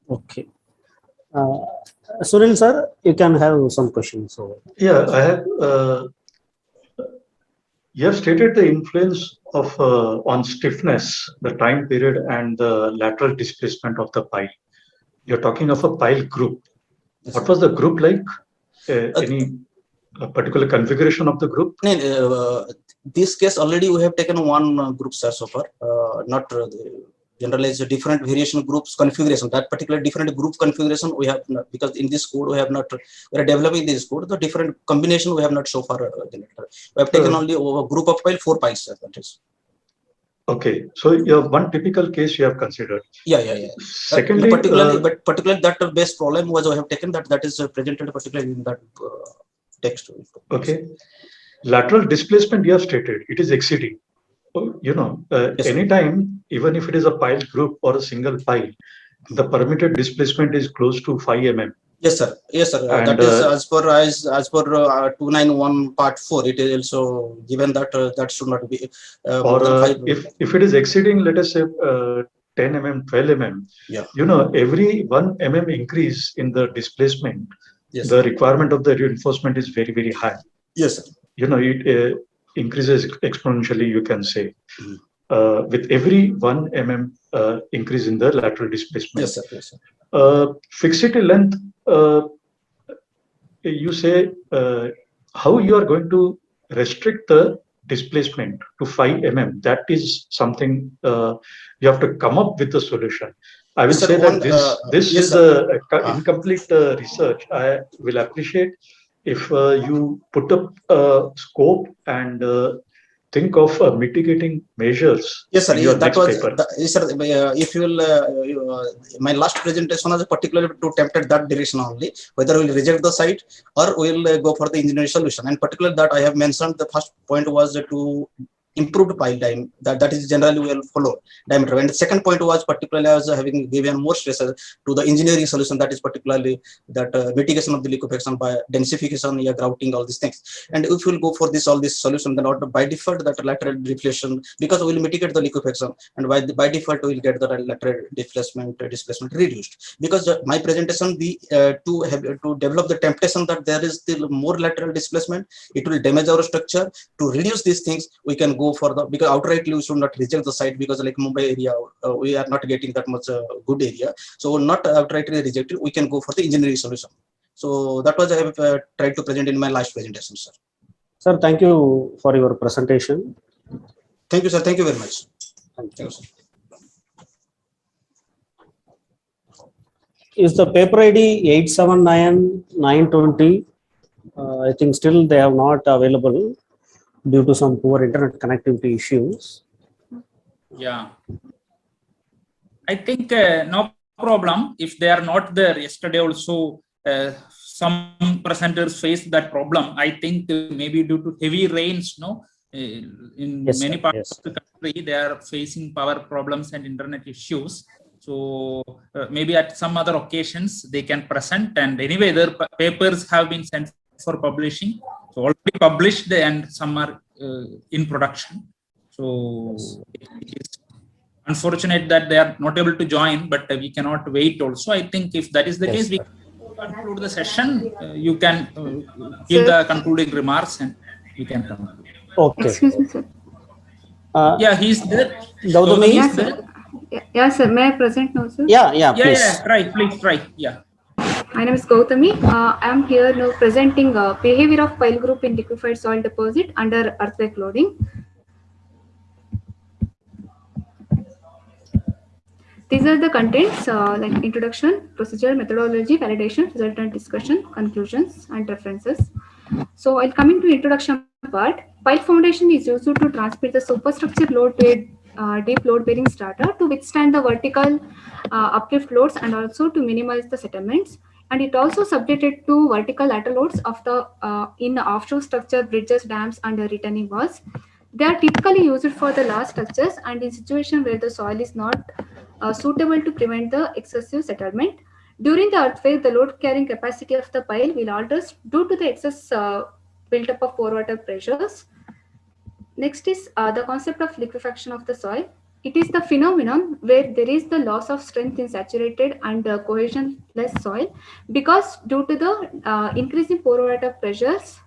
Okay. Sunil sir, you can have some questions. So yeah, I have you have stated the influence of on stiffness, the time period, and the lateral displacement of the pile. You're talking of a pile group. Yes. What was the group like? Any particular configuration of the group? This case already we have taken one group so far, not generalized different variation groups configuration. That particular different group configuration we have not, because in this code we have not, we are developing this code. The different combination we have not so far generated. We have taken only a group of pile, 4 piles. That is. Okay, so you have one typical case you have considered. Yeah. Secondly, particularly that base problem was I have taken that is presented particularly in that text. Okay, lateral displacement you have stated it is exceeding. Yes, anytime, even if it is a pile group or a single pile, the permitted displacement is close to 5 mm. Yes, sir. And, that is as per 291 part 4. It is also given that that should not be more than 5. If it is exceeding, let us say 10 mm, 12 mm. Yeah. Every 1 mm increase in the displacement, yes, the requirement of the reinforcement is very, very high. Yes, sir. It increases exponentially, you can say, with every 1 mm increase in the lateral displacement. Yes, sir. Fixity length, you say how you are going to restrict the displacement to 5 mm. That is something you have to come up with a solution. I will say that this is incomplete research. I will appreciate if you put up a scope and think of mitigating measures. Yes, sir. That was yes, sir. If you will, my last presentation was particularly to attempt at that direction only, whether we will reject the site or we will go for the engineering solution. And particularly that I have mentioned, the first point was to improved pile time. That is generally well followed diameter. And the second point was particularly I was having given more stress to the engineering solution, that is particularly that mitigation of the liquefaction by densification, grouting, all these things. And if we'll go for this all this solution, then by default that lateral deflation, because we will mitigate the liquefaction, and by default we will get the lateral displacement reduced. Because my presentation be to develop the temptation that there is still more lateral displacement, it will damage our structure. To reduce these things, we can go for the, because outrightly we should not reject the site, because like Mumbai area, we are not getting that much good area. So not outrightly rejected, we can go for the engineering solution. So that was I have tried to present in my last presentation, sir. Sir, thank you for your presentation. Thank you, sir. Thank you very much. Thank you. Thank you, sir. Is the paper ID 879920? I think still they have not available due to some poor internet connectivity issues. Yeah. I think no problem if they are not there. Yesterday also some presenters faced that problem. I think maybe due to heavy rains, in Yes, many sir. parts Yes. of the country, they are facing power problems and internet issues. So maybe at some other occasions they can present. And anyway, their papers have been sent for publishing. So already published and some are in production. So it is unfortunate that they are not able to join, but we cannot wait also. I think if that is the Yes, case, we sir. conclude the session. You can give the concluding remarks and we can conclude. Okay. Excuse me, sir. Yeah, he's there. Gautami? Yeah, is sir. there. Yeah, sir. May I present now, sir? Yeah, please. Please try. Yeah. My name is Gautami. I am here now presenting behavior of pile group in liquefied soil deposit under earthquake loading. These are the contents like introduction, procedure, methodology, validation, resultant discussion, conclusions, and references. So while coming to introduction part, pile foundation is used to transmit the superstructure load to a deep load bearing strata to withstand the vertical uplift loads and also to minimize the settlements. And it also subjected to vertical lateral loads of the in offshore structure, bridges, dams, and retaining walls. They are typically used for the large structures and in situation where the soil is not suitable to prevent the excessive settlement. During the earthquake, the load carrying capacity of the pile will alter due to the excess build-up of pore water pressures. Next is the concept of liquefaction of the soil. It is the phenomenon where there is the loss of strength in saturated and cohesionless soil because due to the increasing pore water pressures,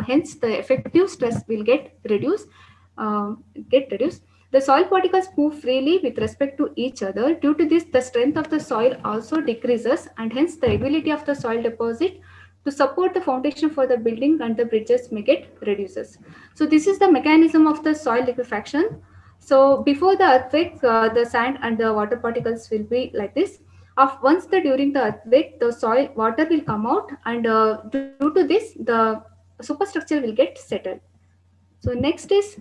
hence the effective stress will get reduced. The soil particles move freely with respect to each other. Due to this, the strength of the soil also decreases and hence the ability of the soil deposit to support the foundation for the building and the bridges may get reduces. So this is the mechanism of the soil liquefaction. So before the earthquake, the sand and the water particles will be like this. Once during the earthquake, the soil water will come out and due to this, the superstructure will get settled. So next is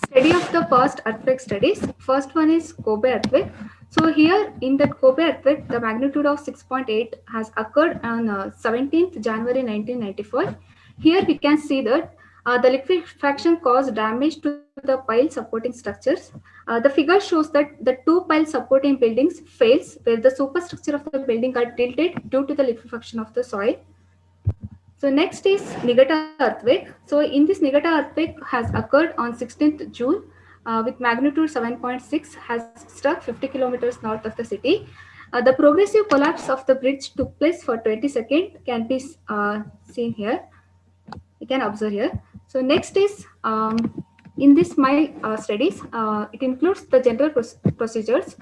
study of the past earthquake studies. First one is Kobe earthquake. So here in that Kobe earthquake, the magnitude of 6.8 has occurred on 17th January 1994. Here we can see that the liquefaction caused damage to the pile supporting structures. The figure shows that the two pile supporting buildings fails where the superstructure of the building got tilted due to the liquefaction of the soil. So next is Niigata earthquake. So in this Niigata earthquake has occurred on 16th June with magnitude 7.6 has struck 50 kilometers north of the city. The progressive collapse of the bridge took place for 20 seconds can be seen here. You can observe here. So next is in this my studies, it includes the general procedures.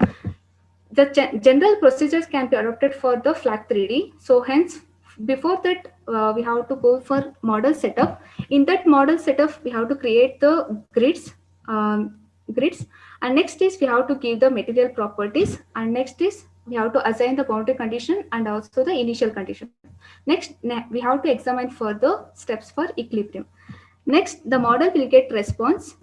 The general procedures can be adopted for the FLAG 3D. So hence, before that, we have to go for model setup. In that model setup, we have to create the grids. And next is we have to give the material properties. And next is we have to assign the boundary condition and also the initial condition. Next, we have to examine further steps for equilibrium. Next, the model will get response.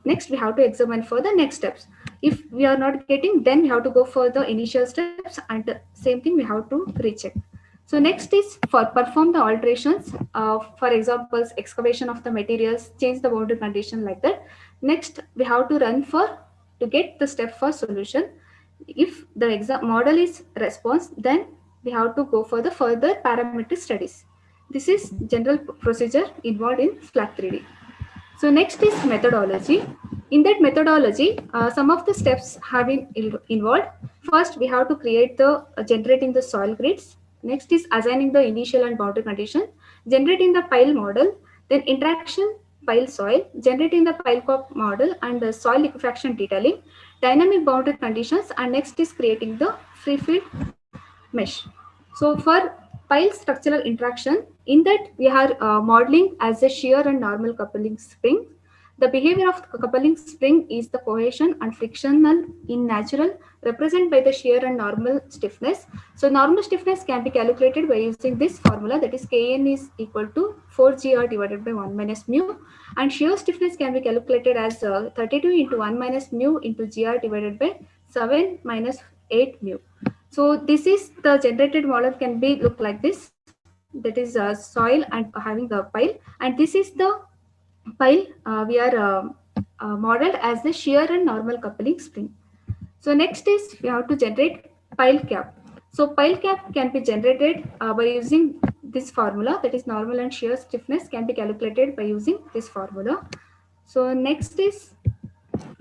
Next, we have to examine for the next steps. If we are not getting, then we have to go for the initial steps and the same thing we have to recheck. So next is for perform the alterations, for examples, excavation of the materials, change the boundary condition like that. Next, we have to run for to get the step for solution. If the exam model is response, then we have to go for the further parametric studies. This is general procedure involved in FLAG 3D. So next is methodology. In that methodology, some of the steps have been involved. First, we have to create the generating the soil grids. Next is assigning the initial and boundary condition, generating the pile model, then interaction pile soil, generating the pile crop model and the soil liquefaction detailing, dynamic boundary conditions, and next is creating the free field mesh. So for pile structural interaction, in that we are modeling as a shear and normal coupling spring. The behavior of coupling spring is the cohesion and frictional in natural represented by the shear and normal stiffness. So normal stiffness can be calculated by using this formula, that is Kn is equal to 4gr divided by 1 minus mu, and shear stiffness can be calculated as 32 into 1 minus mu into gr divided by 7 minus 8 mu. So this is the generated model can be look like this, that is soil and having the pile, and this is the pile we are modeled as the shear and normal coupling spring. So next is we have to generate pile cap. So pile cap can be generated by using this formula, that is normal and shear stiffness can be calculated by using this formula. So next is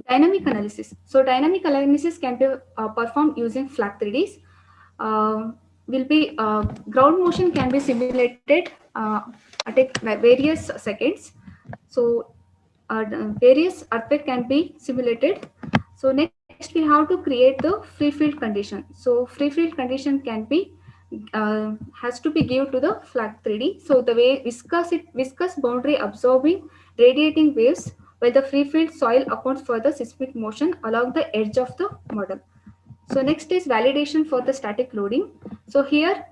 dynamic analysis. So dynamic analysis can be performed using FLAG 3Ds. Will be ground motion can be simulated at various seconds. So various earthquake can be simulated. So next we have to create the free field condition. So free field condition can be has to be given to the FLAG 3D. So the way viscous boundary absorbing radiating waves, while the free field soil accounts for the seismic motion along the edge of the model. So next is validation for the static loading. So here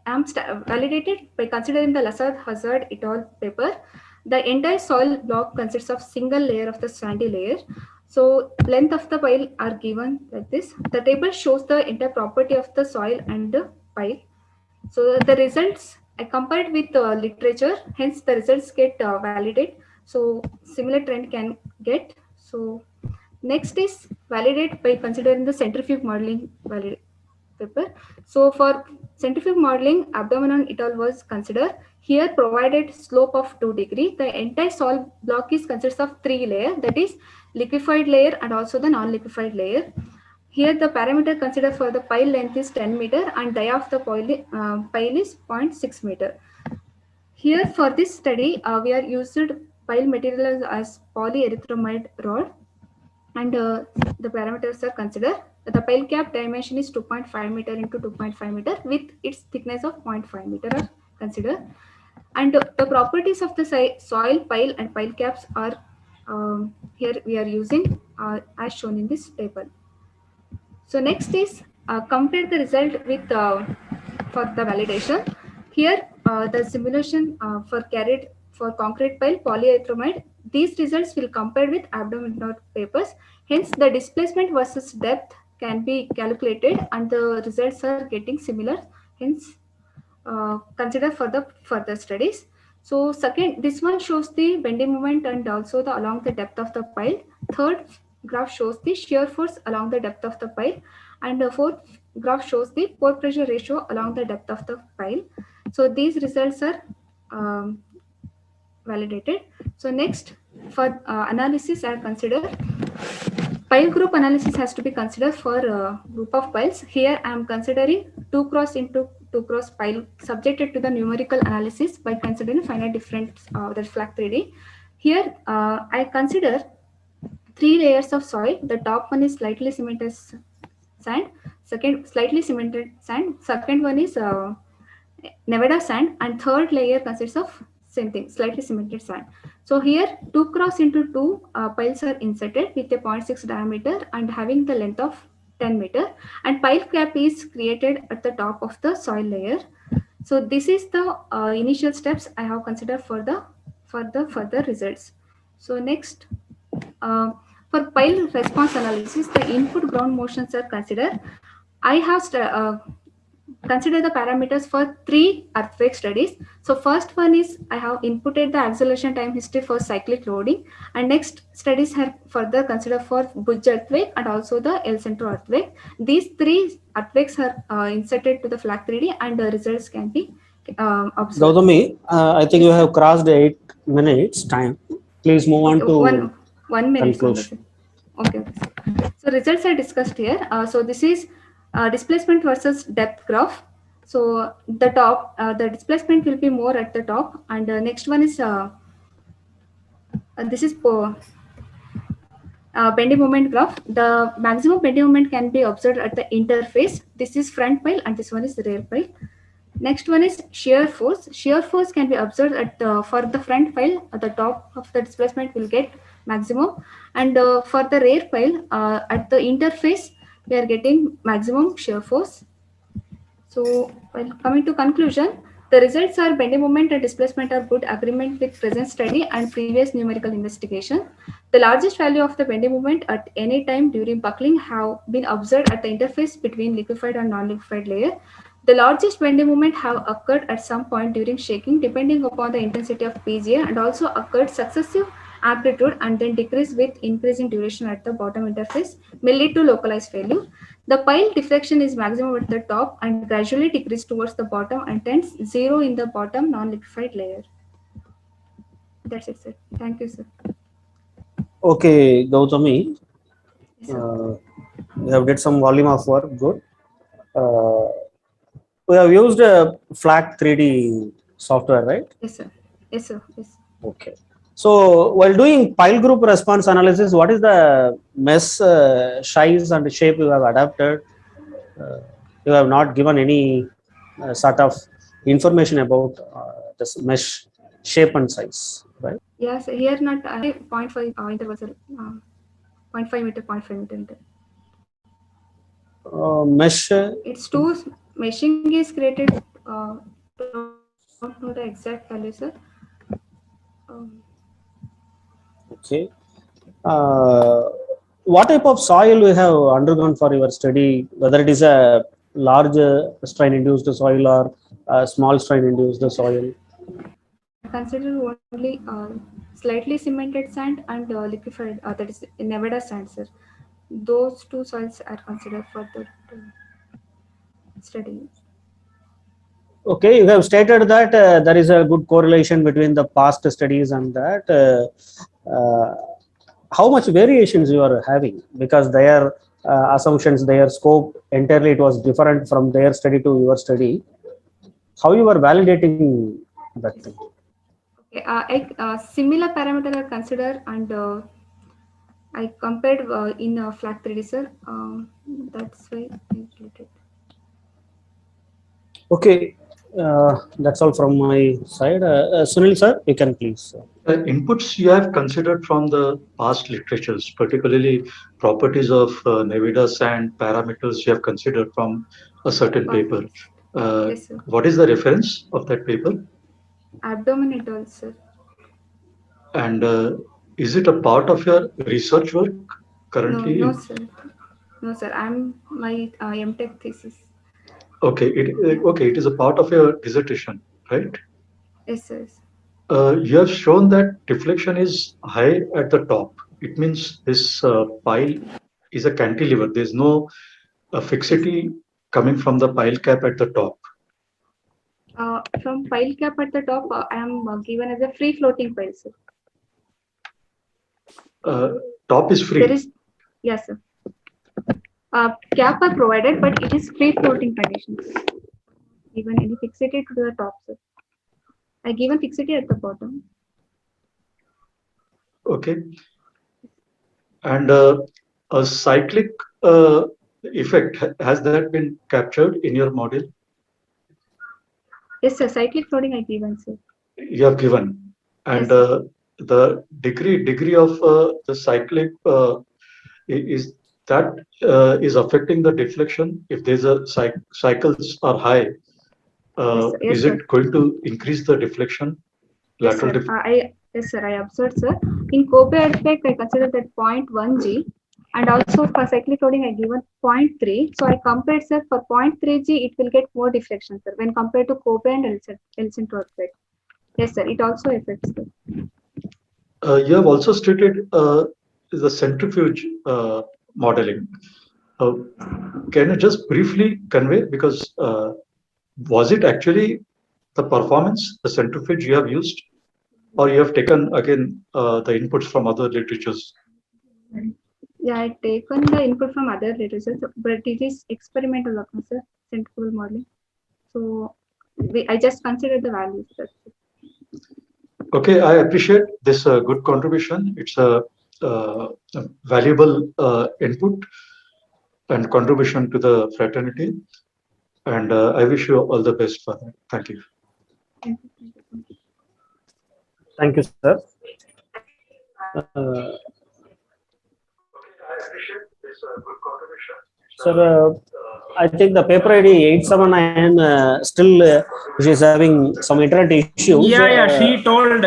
I'm validated by considering the Lazard Hazard et al. Paper. The entire soil block consists of single layer of the sandy layer. So length of the pile are given like this. The table shows the entire property of the soil and the pile. So the results I compared with literature, hence the results get validated. So similar trend can get. So next is validate by considering the centrifuge modeling paper. So for centrifuge modeling, Abdomenon et al. Was considered. Here provided slope of 2 degrees. The entire soil block is consists of 3 layers, that is liquefied layer and also the non-liquefied layer. Here the parameter considered for the pile length is 10 meter and dia of the pile is 0.6 meter. Here for this study, we are used pile material as polyerythromide rod, and the parameters are considered. The pile cap dimension is 2.5 meter into 2.5 meter with its thickness of 0.5 meter are considered. And the properties of the soil, pile and pile caps are here we are using as shown in this table. So next is compare the result with for the validation. Here the simulation for concrete pile polyerythromide. These results will compare with abdominal papers. Hence the displacement versus depth can be calculated and the results are getting similar. Hence consider for the further studies. So second, this one shows the bending moment and also the along the depth of the pile. Third graph shows the shear force along the depth of the pile, and the fourth graph shows the pore pressure ratio along the depth of the pile. So these results are validated. So next for analysis I consider pile group analysis has to be considered for group of piles. Here I am considering 2 cross into 2 cross pile subjected to the numerical analysis by considering finite difference that's FLAG 3D. Here I consider 3 layers of soil. The top one is slightly cemented sand, second slightly cemented sand, second one is Nevada sand, and third layer consists of same thing, slightly cemented sand. So here 2 cross into 2 piles are inserted with a 0.6 diameter and having the length of 10 meter, and pile cap is created at the top of the soil layer. So this is the initial steps I have considered for the further results. So next for pile response analysis, the input ground motions are considered. I have consider the parameters for 3 earthquake studies. So first one is I have inputted the acceleration time history for cyclic loading, and next studies have further considered for Bhuj earthquake and also the El Centro earthquake. These 3 earthquakes are inserted to the flag 3D, and the results can be observed. Gautami, I think you have crossed 8 minutes time. Please move on to one minute. conclusion. Okay. So results are discussed here. So this is displacement versus depth graph. So the top, the displacement will be more at the top, and next one is this is bending moment graph. The maximum bending moment can be observed at the interface. This is front pile, and this one is the rear pile. Next one is shear force. Shear force can be observed at for the front pile. At the top of the displacement will get maximum, and for the rear pile at the interface we are getting maximum shear force. So while coming to conclusion, the results are bending moment and displacement are good agreement with present study and previous numerical investigation. The largest value of the bending moment at any time during buckling have been observed at the interface between liquefied and non-liquefied layer. The largest bending moment have occurred at some point during shaking depending upon the intensity of PGA, and also occurred successive amplitude and then decrease with increasing duration at the bottom interface, may lead to localized failure. The pile deflection is maximum at the top and gradually decrease towards the bottom and tends zero in the bottom non-liquefied layer. That's it, sir. Thank you, sir. Okay, Gautami, Yes, sir. we have did some volume of work. Good. We have used a flat 3D software, right? Yes, sir. Yes, sir. Yes. Okay. So while doing pile group response analysis, what is the mesh size and shape you have adapted? You have not given any sort of information about this mesh shape and size, right? Yes, here not 0.5 interval, sir. 0.5 meter, 0.5 meter. Mesh. It's two meshing is created. Don't know the exact value, sir. Okay. What type of soil you have undergone for your study? Whether it is a large strain induced soil or a small strain induced soil? Consider only slightly cemented sand and liquefied. That is Nevada sand, sir. Those two soils are considered for the study. Okay, you have stated that there is a good correlation between the past studies and that. How much variations you are having? Because their assumptions, their scope entirely it was different from their study to your study. How you are validating that thing? Okay, similar parameters are considered, and I compared in flat 3D, sir. That's why I related. Okay, that's all from my side. Sunil sir, you can please. Inputs you have considered from the past literatures, particularly properties of Nevada sand parameters you have considered from a certain paper. Yes, sir. What is the reference of that paper? Abdominal, sir. And is it a part of your research work currently? No, sir. No, sir. I'm my MTech thesis. Okay, it is a part of your dissertation, right? Yes, sir. You have shown that deflection is high at the top. It means this pile is a cantilever. There's no fixity coming from the pile cap at the top. From pile cap at the top, I am given as a free floating pile, sir. Top is free. There is, yes, sir. Cap are provided, but it is free floating conditions. Given any fixity to the top, sir. I given fixity at the bottom. Okay. And a cyclic effect, has that been captured in your model? Yes, sir. Cyclic floating I given, sir. You have given. And Yes, the degree of the cyclic is that is affecting the deflection. If there's a cycles are high, yes, is sir. it going to increase the deflection? Yes, sir. Yes, sir. I observed, sir. In Kobe earthquake, I consider that 0.1 G, And also for cyclic loading, I given 0.3. So I compared, sir, for 0.3 G, it will get more deflection, sir, when compared to Kobe and Elsintorped. Yes, sir, it also affects, sir. You have also stated the centrifuge modeling. Can you just briefly convey, because was it actually the performance, the centrifuge you have used, or you have taken again the inputs from other literatures? Yeah, I taken the input from other literatures, but it is experimental, sir, centrifugal modeling. So I just considered the values. That's it. Okay, I appreciate this good contribution. It's a valuable input and contribution to the fraternity. And I wish you all the best for that. Thank you. Thank you, sir. Sir, I think the paper ID 879 still she's having some internet issues. Yeah,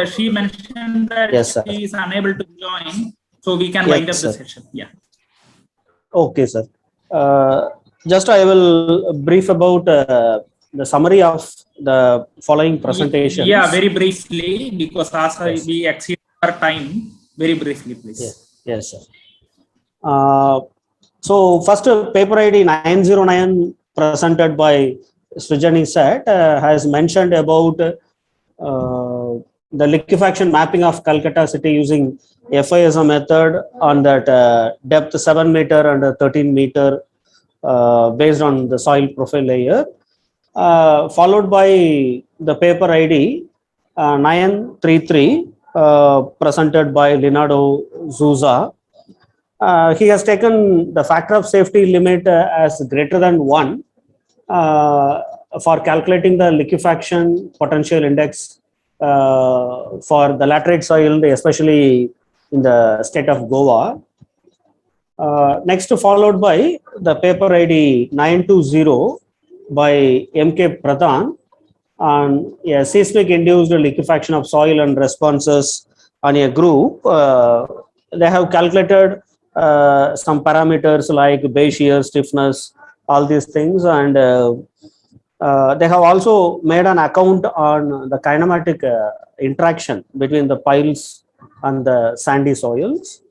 she mentioned that yes, sir. she is unable to join, so we can wind up the session. Yeah. Okay, sir. Just I will brief about the summary of the following presentations. Yeah, very briefly, because as we exceed our time, very briefly, please. Yes, sir. So first paper ID 909 presented by Diagenesis has mentioned about the liquefaction mapping of Calcutta city using FISM method on that depth 7 meter and 13 meter based on the soil profile layer, followed by the paper ID 933 presented by Leonardo Zuzza. He has taken the factor of safety limit as greater than 1 for calculating the liquefaction potential index for the laterite soil, especially in the state of Goa. Next, followed by the paper ID 920 by MK Pradhan on a seismic induced liquefaction of soil and responses on a group. They have calculated some parameters like base shear, stiffness, all these things, and they have also made an account on the kinematic interaction between the piles and the sandy soils.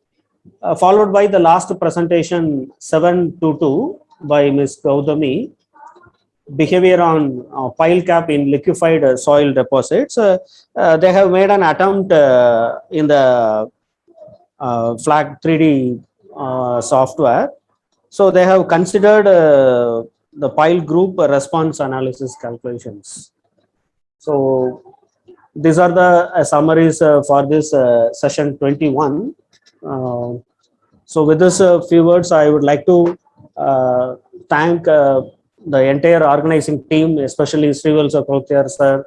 Followed by the last presentation 722 by Ms. Gautami, behavior on pile cap in liquefied soil deposits. They have made an attempt in the FLAG 3D software. So they have considered the pile group response analysis calculations. So these are the summaries for this session 21. So with this few words, I would like to thank the entire organizing team, especially Srival Sakotyar sir,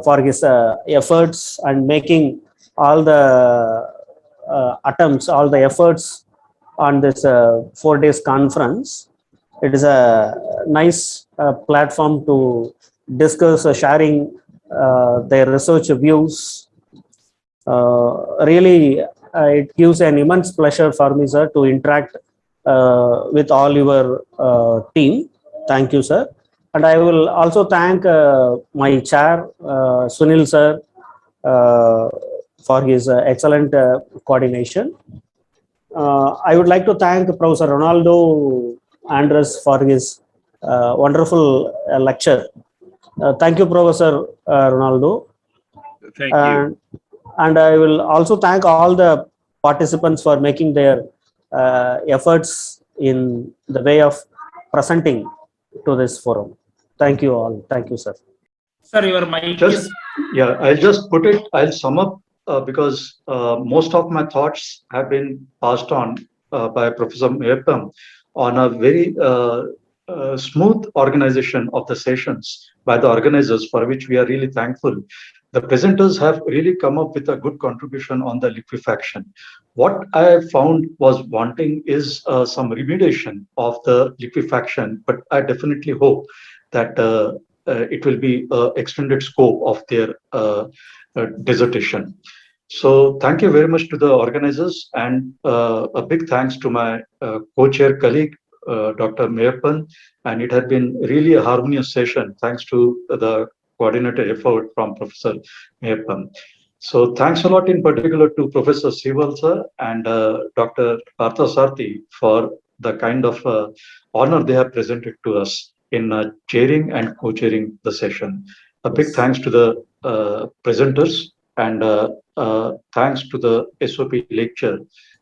for his efforts and making all the attempts, all the efforts on this 4 days conference. It is a nice platform to discuss sharing their research views. Really, it gives an immense pleasure for me, sir, to interact with all your team. Thank you, sir. And I will also thank my chair, Sunil sir, for his excellent coordination. I would like to thank Professor Ronaldo Andres for his wonderful lecture. Thank you, Professor Ronaldo. Thank you. And I will also thank all the participants for making their efforts in the way of presenting to this forum. Thank you all. Thank you, sir. Sir, your mic is... Yeah, I'll just put it, I'll sum up because most of my thoughts have been passed on by Professor Meyyappan on a very smooth organization of the sessions by the organizers, for which we are really thankful. The presenters have really come up with a good contribution on the liquefaction. What I found was wanting is some remediation of the liquefaction, but I definitely hope that it will be extended scope of their dissertation. So thank you very much to the organizers, and a big thanks to my co-chair colleague, Dr. Mayappan, and it had been really a harmonious session thanks to the coordinated effort from Professor Mayappan. So thanks a lot in particular to Professor Sivalsa and Dr. Parthasarthi for the kind of honor they have presented to us in chairing and co-chairing the session. A big thanks to the presenters, and thanks to the SOP lecture,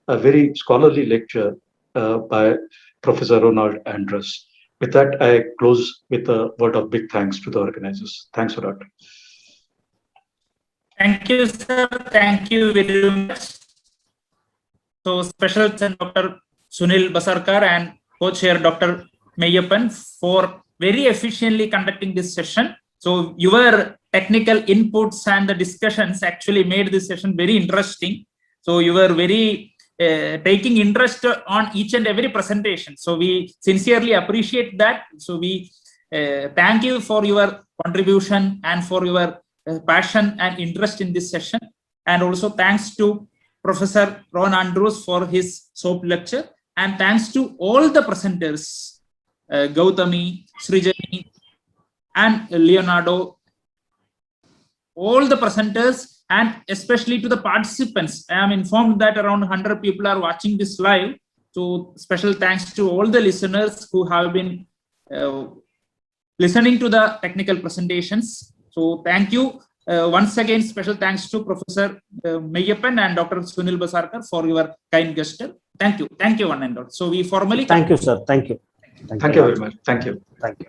a very scholarly lecture by Professor Ronald Andrus. With that, I close with a word of big thanks to the organizers. Thanks a lot. Thank you, sir. Thank you very much. So special thanks Dr. Sunil Basarkar and co-chair Dr. Mayappan for very efficiently conducting this session. So your technical inputs and the discussions actually made this session very interesting. So you were very taking interest on each and every presentation. So we sincerely appreciate that. So we thank you for your contribution and for your passion and interest in this session. And also thanks to Professor Ron Andrews for his SOP lecture. And thanks to all the presenters, Gautami, Srijani, and Leonardo, all the presenters, and especially to the participants. I am informed that around 100 people are watching this live. So special thanks to all the listeners who have been listening to the technical presentations. So thank you. Once again, special thanks to Professor Mayappan and Dr. Sunil Basarkar for your kind gesture. Thank you. Thank you, one and all. So we formally Thank you, sir. Thank you. Thank you very much. Thank you. Thank you.